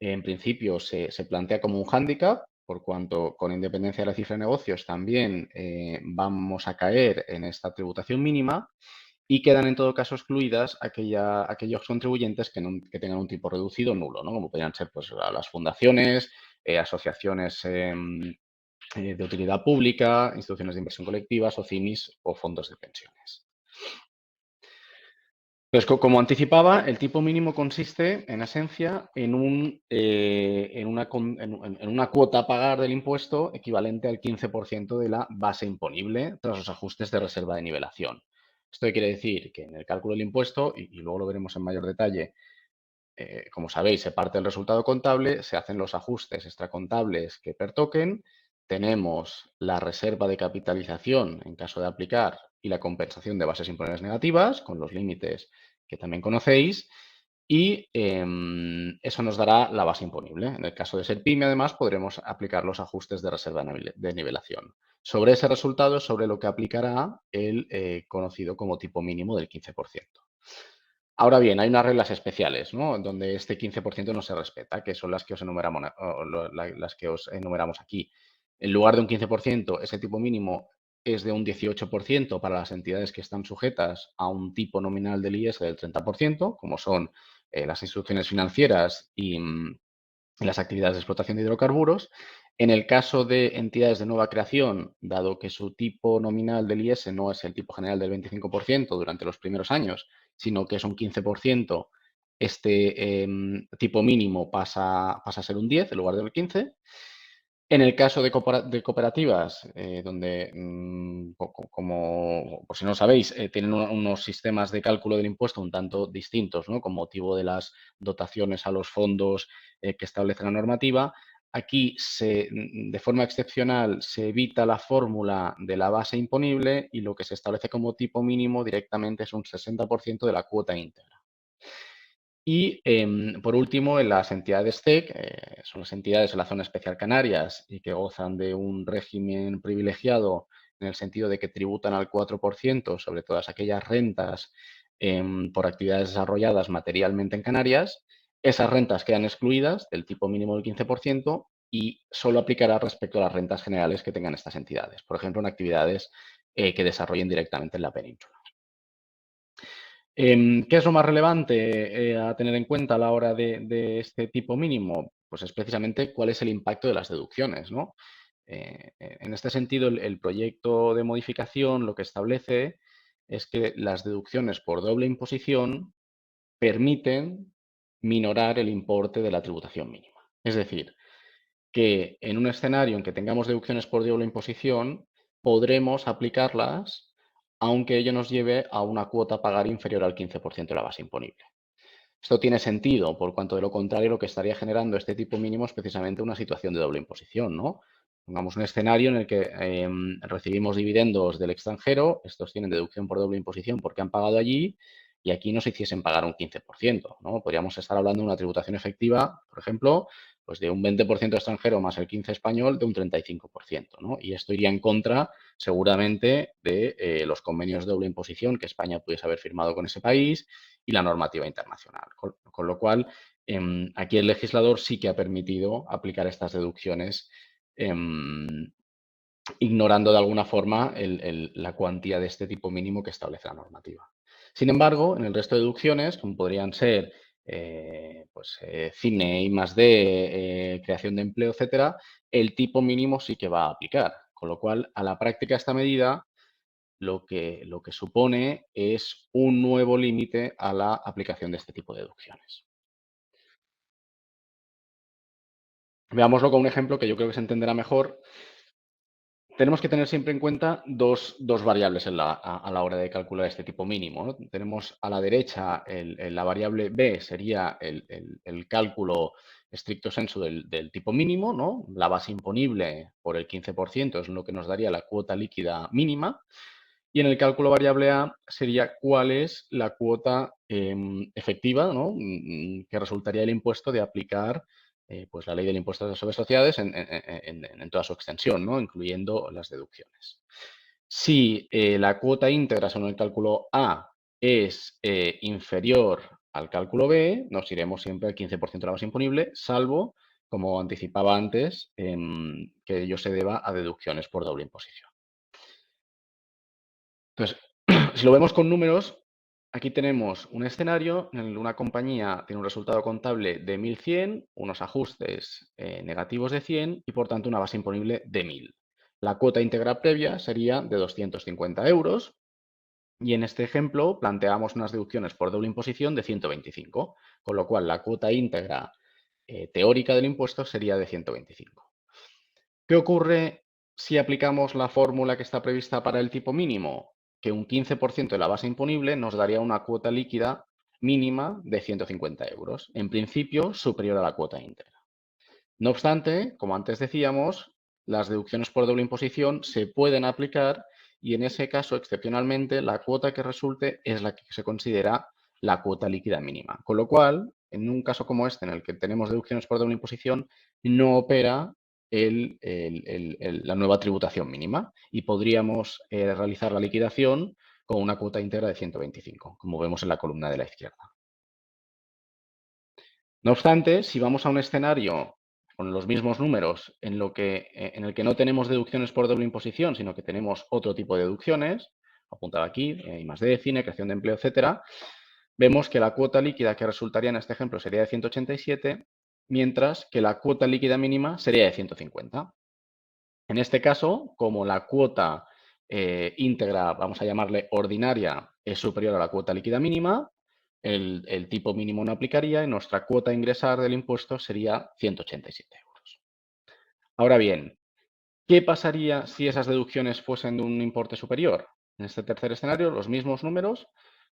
en principio se plantea como un hándicap, por cuanto con independencia de la cifra de negocios también vamos a caer en esta tributación mínima y quedan en todo caso excluidas aquellos contribuyentes que tengan un tipo reducido o nulo, ¿no? Como podrían ser pues, las fundaciones, asociaciones de utilidad pública, instituciones de inversión colectiva, SOCIMIS o fondos de pensiones. Entonces, como anticipaba, el tipo mínimo consiste, en esencia, en una cuota a pagar del impuesto equivalente al 15% de la base imponible tras los ajustes de reserva de nivelación. Esto quiere decir que en el cálculo del impuesto, y luego lo veremos en mayor detalle, como sabéis, se parte del resultado contable, se hacen los ajustes extracontables que pertoquen, tenemos la reserva de capitalización en caso de aplicar y la compensación de bases imponibles negativas con los límites que también conocéis y eso nos dará la base imponible. En el caso de ser PYME, además, podremos aplicar los ajustes de reserva de nivelación. Sobre ese resultado es sobre lo que aplicará el conocido como tipo mínimo del 15%. Ahora bien, hay unas reglas especiales, ¿no? Donde este 15% no se respeta, que son las que os enumeramos, las que os enumeramos aquí. En lugar de un 15%, ese tipo mínimo es de un 18% para las entidades que están sujetas a un tipo nominal del IS del 30%, como son las instituciones financieras y las actividades de explotación de hidrocarburos. En el caso de entidades de nueva creación, dado que su tipo nominal del IS no es el tipo general del 25% durante los primeros años, sino que es un 15%, este tipo mínimo pasa a ser un 10 en lugar del 15. En el caso de cooperativas, donde, como por si no lo sabéis, tienen unos sistemas de cálculo del impuesto un tanto distintos, ¿no? Con motivo de las dotaciones a los fondos que establece la normativa. Aquí, de forma excepcional, se evita la fórmula de la base imponible y lo que se establece como tipo mínimo directamente es un 60% de la cuota íntegra. Y, por último, en las entidades CEC, son las entidades de la Zona Especial Canarias y que gozan de un régimen privilegiado en el sentido de que tributan al 4% sobre todas aquellas rentas por actividades desarrolladas materialmente en Canarias. Esas rentas quedan excluidas del tipo mínimo del 15% y solo aplicará respecto a las rentas generales que tengan estas entidades, por ejemplo, en actividades que desarrollen directamente en la península. ¿Qué es lo más relevante a tener en cuenta a la hora de este tipo mínimo? Pues es precisamente cuál es el impacto de las deducciones, ¿no? En este sentido, el proyecto de modificación lo que establece es que las deducciones por doble imposición permiten minorar el importe de la tributación mínima. Es decir, que en un escenario en que tengamos deducciones por doble imposición, podremos aplicarlas aunque ello nos lleve a una cuota a pagar inferior al 15% de la base imponible. Esto tiene sentido, por cuanto de lo contrario lo que estaría generando este tipo mínimo es precisamente una situación de doble imposición, ¿no? Pongamos un escenario en el que recibimos dividendos del extranjero, estos tienen deducción por doble imposición porque han pagado allí y aquí nos hiciesen pagar un 15%, ¿no? Podríamos estar hablando de una tributación efectiva, por ejemplo, pues de un 20% extranjero más el 15% español de un 35%, ¿no? Y esto iría en contra seguramente de los convenios de doble imposición que España pudiese haber firmado con ese país y la normativa internacional. Con lo cual, aquí el legislador sí que ha permitido aplicar estas deducciones ignorando de alguna forma la cuantía de este tipo mínimo que establece la normativa. Sin embargo, en el resto de deducciones, como podrían ser cine, I+D, creación de empleo, etcétera, el tipo mínimo sí que va a aplicar. Con lo cual, a la práctica, esta medida lo que supone es un nuevo límite a la aplicación de este tipo de deducciones. Veámoslo con un ejemplo que yo creo que se entenderá mejor. Tenemos que tener siempre en cuenta dos variables a la hora de calcular este tipo mínimo, ¿no? Tenemos a la derecha la variable b, sería el cálculo estricto sensu del tipo mínimo, ¿no? La base imponible por el 15% es lo que nos daría la cuota líquida mínima. Y en el cálculo variable a sería cuál es la cuota efectiva, ¿no? Que resultaría el impuesto de aplicar pues la ley del impuesto sobre sociedades en toda su extensión, ¿no? Incluyendo las deducciones. Si la cuota íntegra según el cálculo A es inferior al cálculo B, nos iremos siempre al 15% de la base imponible, salvo, como anticipaba antes, que ello se deba a deducciones por doble imposición. Entonces, si lo vemos con números, aquí tenemos un escenario en el que una compañía tiene un resultado contable de 1.100, unos ajustes negativos de 100 y, por tanto, una base imponible de 1.000. La cuota íntegra previa sería de 250 euros y en este ejemplo planteamos unas deducciones por doble imposición de 125, con lo cual la cuota íntegra teórica del impuesto sería de 125. ¿Qué ocurre si aplicamos la fórmula que está prevista para el tipo mínimo? Que un 15% de la base imponible nos daría una cuota líquida mínima de 150 euros, en principio superior a la cuota íntegra. No obstante, como antes decíamos, las deducciones por doble imposición se pueden aplicar y en ese caso, excepcionalmente, la cuota que resulte es la que se considera la cuota líquida mínima. Con lo cual, en un caso como este, en el que tenemos deducciones por doble imposición, no opera la nueva tributación mínima y podríamos realizar la liquidación con una cuota íntegra de 125, como vemos en la columna de la izquierda. No obstante, si vamos a un escenario con los mismos números en el que no tenemos deducciones por doble imposición, sino que tenemos otro tipo de deducciones, apuntado aquí, I+D, cine, creación de empleo, etcétera, vemos que la cuota líquida que resultaría en este ejemplo sería de 187, mientras que la cuota líquida mínima sería de 150. En este caso, como la cuota íntegra, vamos a llamarle ordinaria, es superior a la cuota líquida mínima, el tipo mínimo no aplicaría y nuestra cuota a ingresar del impuesto sería 187 euros. Ahora bien, ¿qué pasaría si esas deducciones fuesen de un importe superior? En este tercer escenario, los mismos números,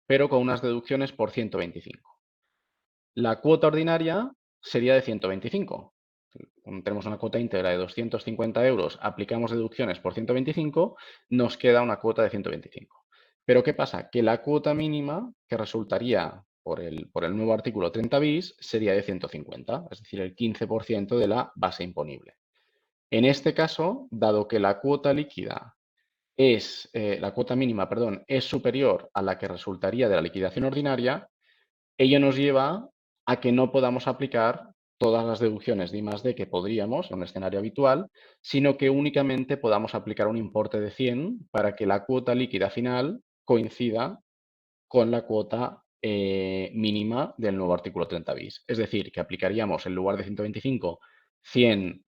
pero con unas deducciones por 125. La cuota ordinaria sería de 125. Como tenemos una cuota íntegra de 250 euros, aplicamos deducciones por 125, nos queda una cuota de 125. Pero ¿qué pasa? Que la cuota mínima que resultaría por el nuevo artículo 30 bis sería de 150, es decir, el 15% de la base imponible. En este caso, dado que la cuota líquida la cuota mínima, perdón, es superior a la que resultaría de la liquidación ordinaria, ello nos lleva a que no podamos aplicar todas las deducciones de I+D que podríamos en un escenario habitual, sino que únicamente podamos aplicar un importe de 100 para que la cuota líquida final coincida con la cuota mínima del nuevo artículo 30 bis. Es decir, que aplicaríamos en lugar de 125, 100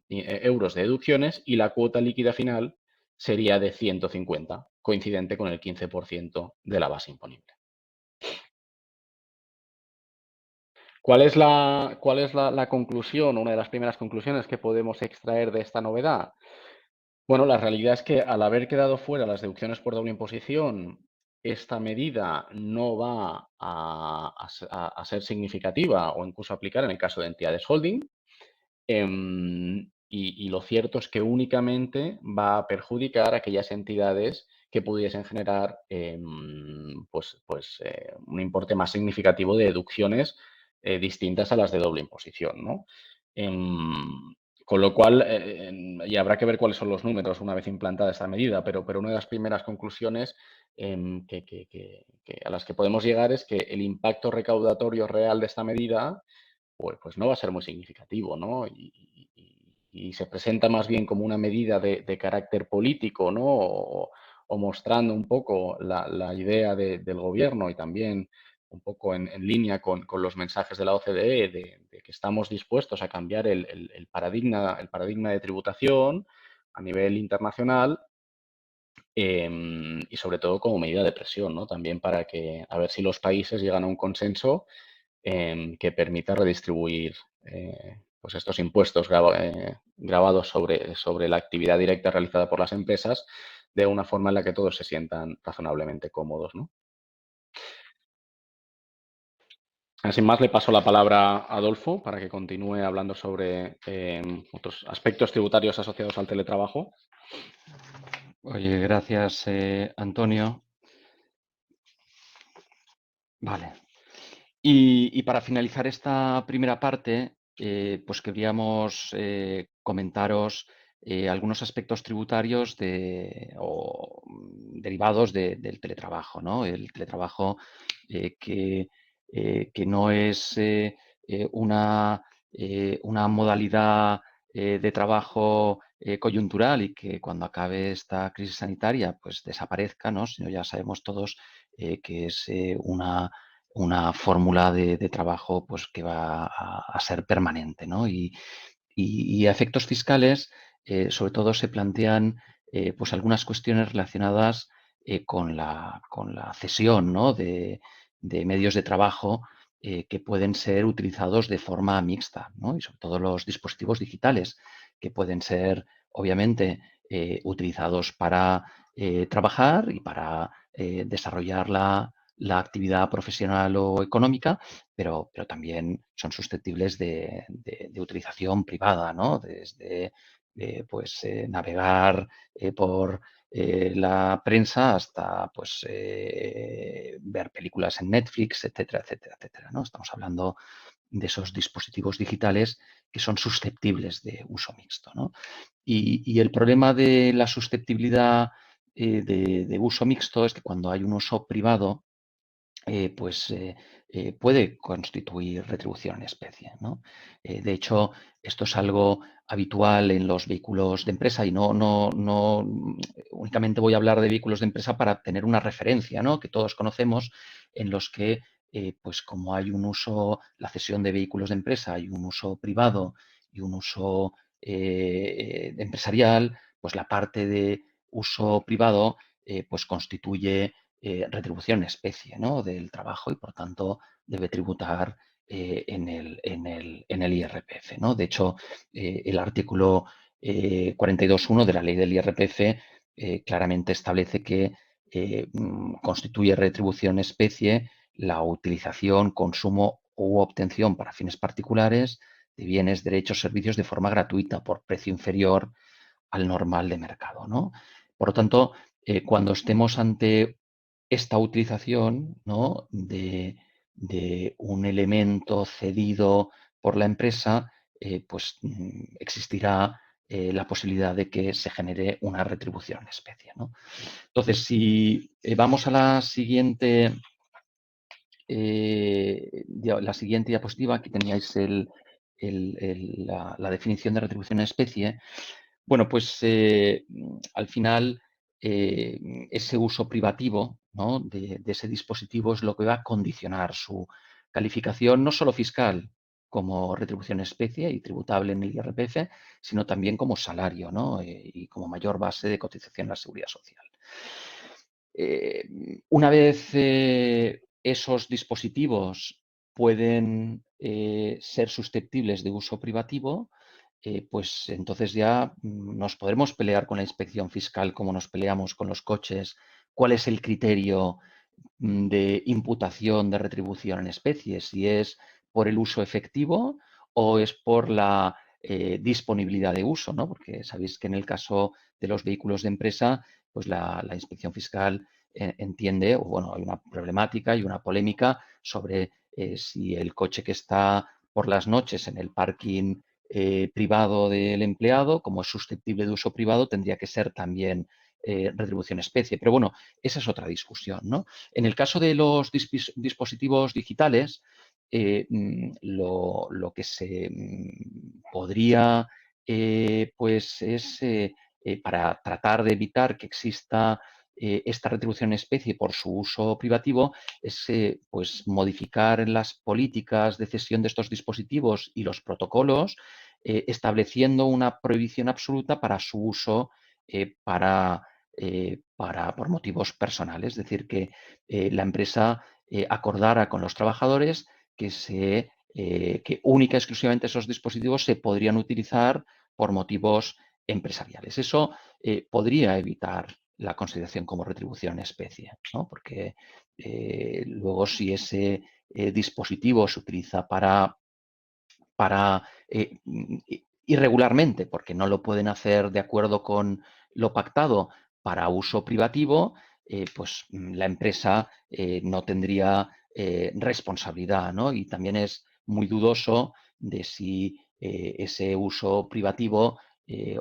euros de deducciones y la cuota líquida final sería de 150, coincidente con el 15% de la base imponible. ¿Cuál es la conclusión, una de las primeras conclusiones que podemos extraer de esta novedad? Bueno, la realidad es que al haber quedado fuera las deducciones por doble imposición, esta medida no va a ser significativa o incluso aplicar en el caso de entidades holding. Y lo cierto es que únicamente va a perjudicar a aquellas entidades que pudiesen generar un importe más significativo de deducciones distintas a las de doble imposición, ¿no? Con lo cual, y habrá que ver cuáles son los números una vez implantada esta medida, pero una de las primeras conclusiones a las que podemos llegar es que el impacto recaudatorio real de esta medida pues no va a ser muy significativo, ¿no? y se presenta más bien como una medida de carácter político, ¿no? O mostrando un poco la idea del gobierno y también un poco en línea con los mensajes de la OCDE de que estamos dispuestos a cambiar el paradigma de tributación a nivel internacional, y sobre todo como medida de presión, ¿no? También para que a ver si los países llegan a un consenso que permita redistribuir pues estos impuestos grabados sobre la actividad directa realizada por las empresas de una forma en la que todos se sientan razonablemente cómodos, ¿no? Sin más, le paso la palabra a Adolfo para que continúe hablando sobre otros aspectos tributarios asociados al teletrabajo. Oye, gracias, Antonio. Vale. Y para finalizar esta primera parte, pues queríamos comentaros algunos aspectos tributarios derivados del teletrabajo, ¿no? El teletrabajo que no es una modalidad de trabajo coyuntural y que cuando acabe esta crisis sanitaria pues desaparezca, ¿no? Sino ya sabemos todos que es una fórmula de trabajo pues, que va a ser permanente, ¿no? Y a efectos fiscales, sobre todo se plantean pues algunas cuestiones relacionadas con la cesión, ¿no? de medios de trabajo que pueden ser utilizados de forma mixta, ¿no? Y sobre todo los dispositivos digitales que pueden ser, obviamente, utilizados para trabajar y para desarrollar la actividad profesional o económica, pero también son susceptibles de utilización privada, ¿no? Desde pues, navegar por la prensa hasta pues, ver películas en Netflix, etcétera, etcétera, etcétera, ¿no? Estamos hablando de esos dispositivos digitales que son susceptibles de uso mixto, ¿no? Y el problema de la susceptibilidad de uso mixto es que cuando hay un uso privado, pues puede constituir retribución en especie, ¿no? De hecho, esto es algo habitual en los vehículos de empresa y no únicamente voy a hablar de vehículos de empresa para tener una referencia, ¿no? Que todos conocemos, en los que, pues como hay un uso, la cesión de vehículos de empresa, hay un uso privado y un uso empresarial, pues la parte de uso privado pues constituye retribución en especie, ¿no? Del trabajo y, por tanto, debe tributar en el IRPF, ¿no? De hecho, el artículo 42.1 de la ley del IRPF claramente establece que constituye retribución en especie la utilización, consumo u obtención para fines particulares de bienes, derechos, servicios de forma gratuita por precio inferior al normal de mercado, ¿no? Por lo tanto, cuando estemos ante esta utilización, ¿no? de un elemento cedido por la empresa, pues existirá la posibilidad de que se genere una retribución en especie, ¿no? Entonces, si vamos a la siguiente diapositiva, aquí teníais la definición de retribución en especie. Bueno, pues al final ese uso privativo, ¿no? de ese dispositivo es lo que va a condicionar su calificación, no solo fiscal como retribución en especie y tributable en el IRPF, sino también como salario, ¿no? Y como mayor base de cotización a la seguridad social. Una vez esos dispositivos pueden ser susceptibles de uso privativo, pues entonces ya nos podremos pelear con la inspección fiscal como nos peleamos con los coches. ¿Cuál es el criterio de imputación de retribución en especie? Si es por el uso efectivo o es por la disponibilidad de uso, ¿no? Porque sabéis que en el caso de los vehículos de empresa, pues la inspección fiscal entiende, o bueno, hay una problemática y una polémica sobre si el coche que está por las noches en el parking privado del empleado, como es susceptible de uso privado, tendría que ser también retribución especie. Pero bueno, esa es otra discusión, ¿no? En el caso de los dispositivos digitales, lo que se podría pues es para tratar de evitar que exista esta retribución en especie por su uso privativo, es pues modificar las políticas de cesión de estos dispositivos y los protocolos, estableciendo una prohibición absoluta para su uso por motivos personales. Es decir, que la empresa acordara con los trabajadores que única y exclusivamente esos dispositivos se podrían utilizar por motivos empresariales. Eso podría evitar la consideración como retribución en especie, ¿no? Porque luego si ese dispositivo se utiliza para irregularmente, porque no lo pueden hacer de acuerdo con lo pactado para uso privativo, pues la empresa no tendría responsabilidad, ¿no? Y también es muy dudoso de si ese uso privativo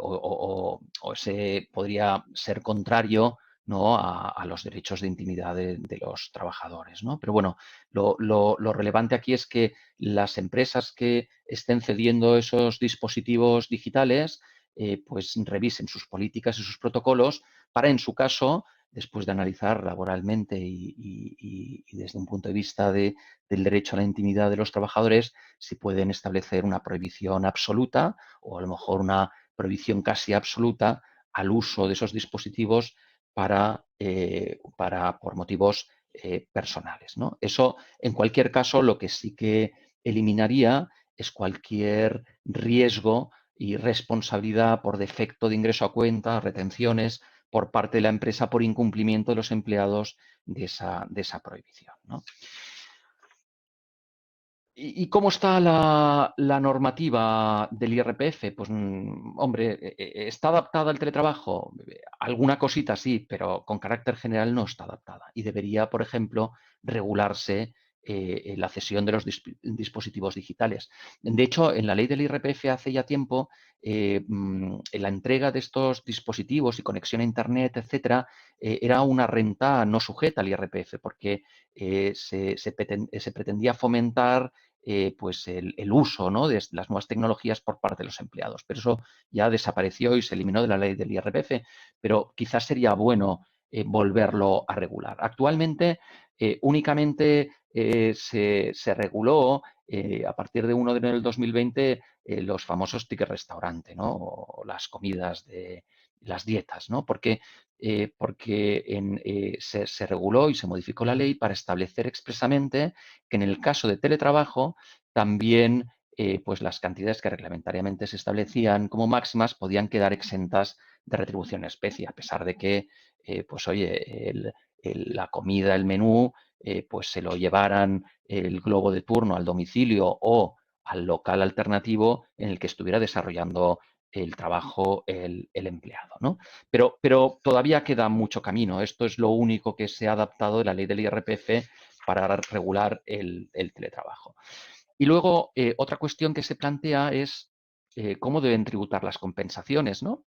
o ese podría ser contrario, ¿no? a los derechos de intimidad de los trabajadores, ¿no? Pero bueno, lo relevante aquí es que las empresas que estén cediendo esos dispositivos digitales, pues revisen sus políticas y sus protocolos para, en su caso, después de analizar laboralmente y desde un punto de vista del derecho a la intimidad de los trabajadores, si pueden establecer una prohibición absoluta o a lo mejor una prohibición casi absoluta al uso de esos dispositivos por motivos personales, ¿no? Eso, en cualquier caso, lo que sí que eliminaría es cualquier riesgo y responsabilidad por defecto de ingreso a cuenta, retenciones por parte de la empresa por incumplimiento de los empleados de esa prohibición, ¿no? ¿Y cómo está la normativa del IRPF? Pues, hombre, ¿está adaptada al teletrabajo? Alguna cosita sí, pero con carácter general no está adaptada. Y debería, por ejemplo, regularse la cesión de los dispositivos digitales. De hecho, en la ley del IRPF hace ya tiempo, en la entrega de estos dispositivos y conexión a Internet, etcétera, era una renta no sujeta al IRPF, porque se pretendía fomentar pues el uso, ¿no? de las nuevas tecnologías por parte de los empleados. Pero eso ya desapareció y se eliminó de la ley del IRPF, pero quizás sería bueno volverlo a regular. Actualmente únicamente se reguló a partir de 1 de enero del 2020 los famosos tickets restaurante, ¿no? O las comidas de las dietas, ¿no? Porque se reguló y se modificó la ley para establecer expresamente que en el caso de teletrabajo también pues las cantidades que reglamentariamente se establecían como máximas podían quedar exentas de retribución en especie, a pesar de que, pues oye, la comida, el menú, pues se lo llevaran el globo de turno al domicilio o al local alternativo en el que estuviera desarrollando el trabajo el empleado, ¿no? Pero todavía queda mucho camino. Esto es lo único que se ha adaptado de la ley del IRPF para regular el teletrabajo. Y luego, otra cuestión que se plantea es cómo deben tributar las compensaciones, ¿no?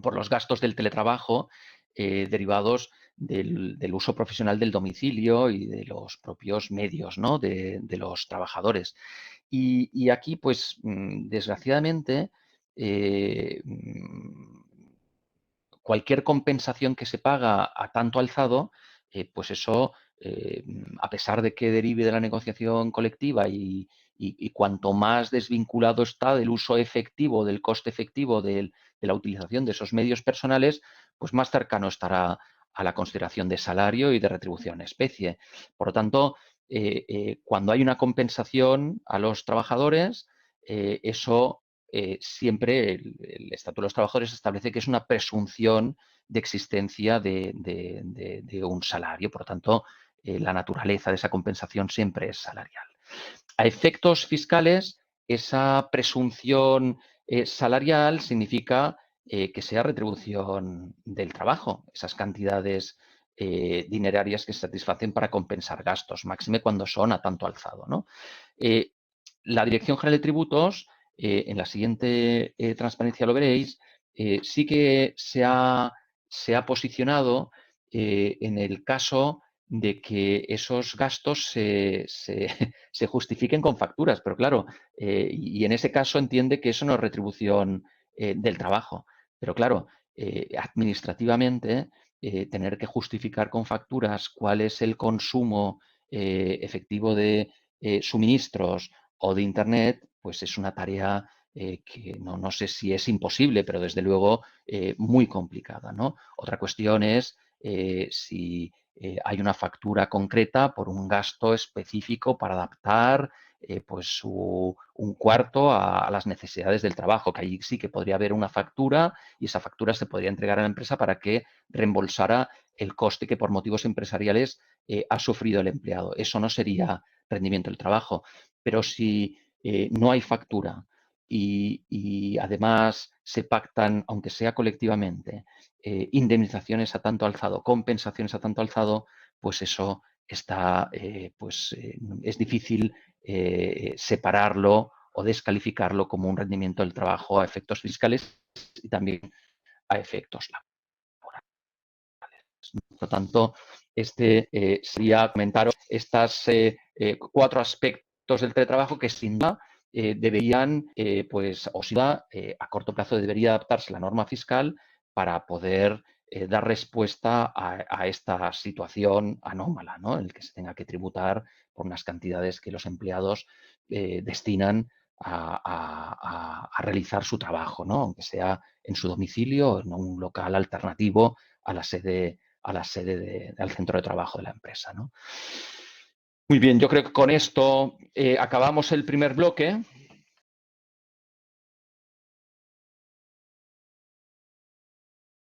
Por los gastos del teletrabajo derivados del uso profesional del domicilio y de los propios medios, ¿no? de los trabajadores. Y aquí, pues, desgraciadamente, eh, cualquier compensación que se paga a tanto alzado, pues eso, a pesar de que derive de la negociación colectiva y cuanto más desvinculado está del uso efectivo, del coste efectivo de la utilización de esos medios personales, pues más cercano estará a la consideración de salario y de retribución en especie. Por lo tanto, cuando hay una compensación a los trabajadores, eso siempre el Estatuto de los Trabajadores establece que es una presunción de existencia de un salario. Por lo tanto, la naturaleza de esa compensación siempre es salarial. A efectos fiscales, esa presunción salarial significa que sea retribución del trabajo, esas cantidades dinerarias que se satisfacen para compensar gastos, máxime cuando son a tanto alzado, ¿no? Eh, la Dirección General de Tributos, en la siguiente transparencia lo veréis, sí que se ha posicionado en el caso de que esos gastos se justifiquen con facturas, pero claro, y en ese caso entiende que eso no es retribución del trabajo. Pero claro, administrativamente, tener que justificar con facturas cuál es el consumo efectivo de suministros o de Internet, pues es una tarea que no sé si es imposible, pero desde luego muy complicada, ¿no? Otra cuestión es si hay una factura concreta por un gasto específico para adaptar pues un cuarto a las necesidades del trabajo, que allí sí que podría haber una factura y esa factura se podría entregar a la empresa para que reembolsara el coste que por motivos empresariales ha sufrido el empleado. Eso no sería rendimiento del trabajo. Pero si no hay factura y además se pactan, aunque sea colectivamente, indemnizaciones a tanto alzado, compensaciones a tanto alzado, pues eso está, es difícil separarlo o descalificarlo como un rendimiento del trabajo a efectos fiscales y también a efectos laborales. Por lo tanto, sería comentaros estas 4 aspectos del teletrabajo que sin duda deberían, pues, o sin duda, a corto plazo debería adaptarse la norma fiscal para poder dar respuesta a esta situación anómala, ¿no? En el que se tenga que tributar por unas cantidades que los empleados destinan a realizar su trabajo, ¿no? Aunque sea en su domicilio o en un local alternativo a la sede al centro de trabajo de la empresa, ¿no? Muy bien, yo creo que con esto acabamos el primer bloque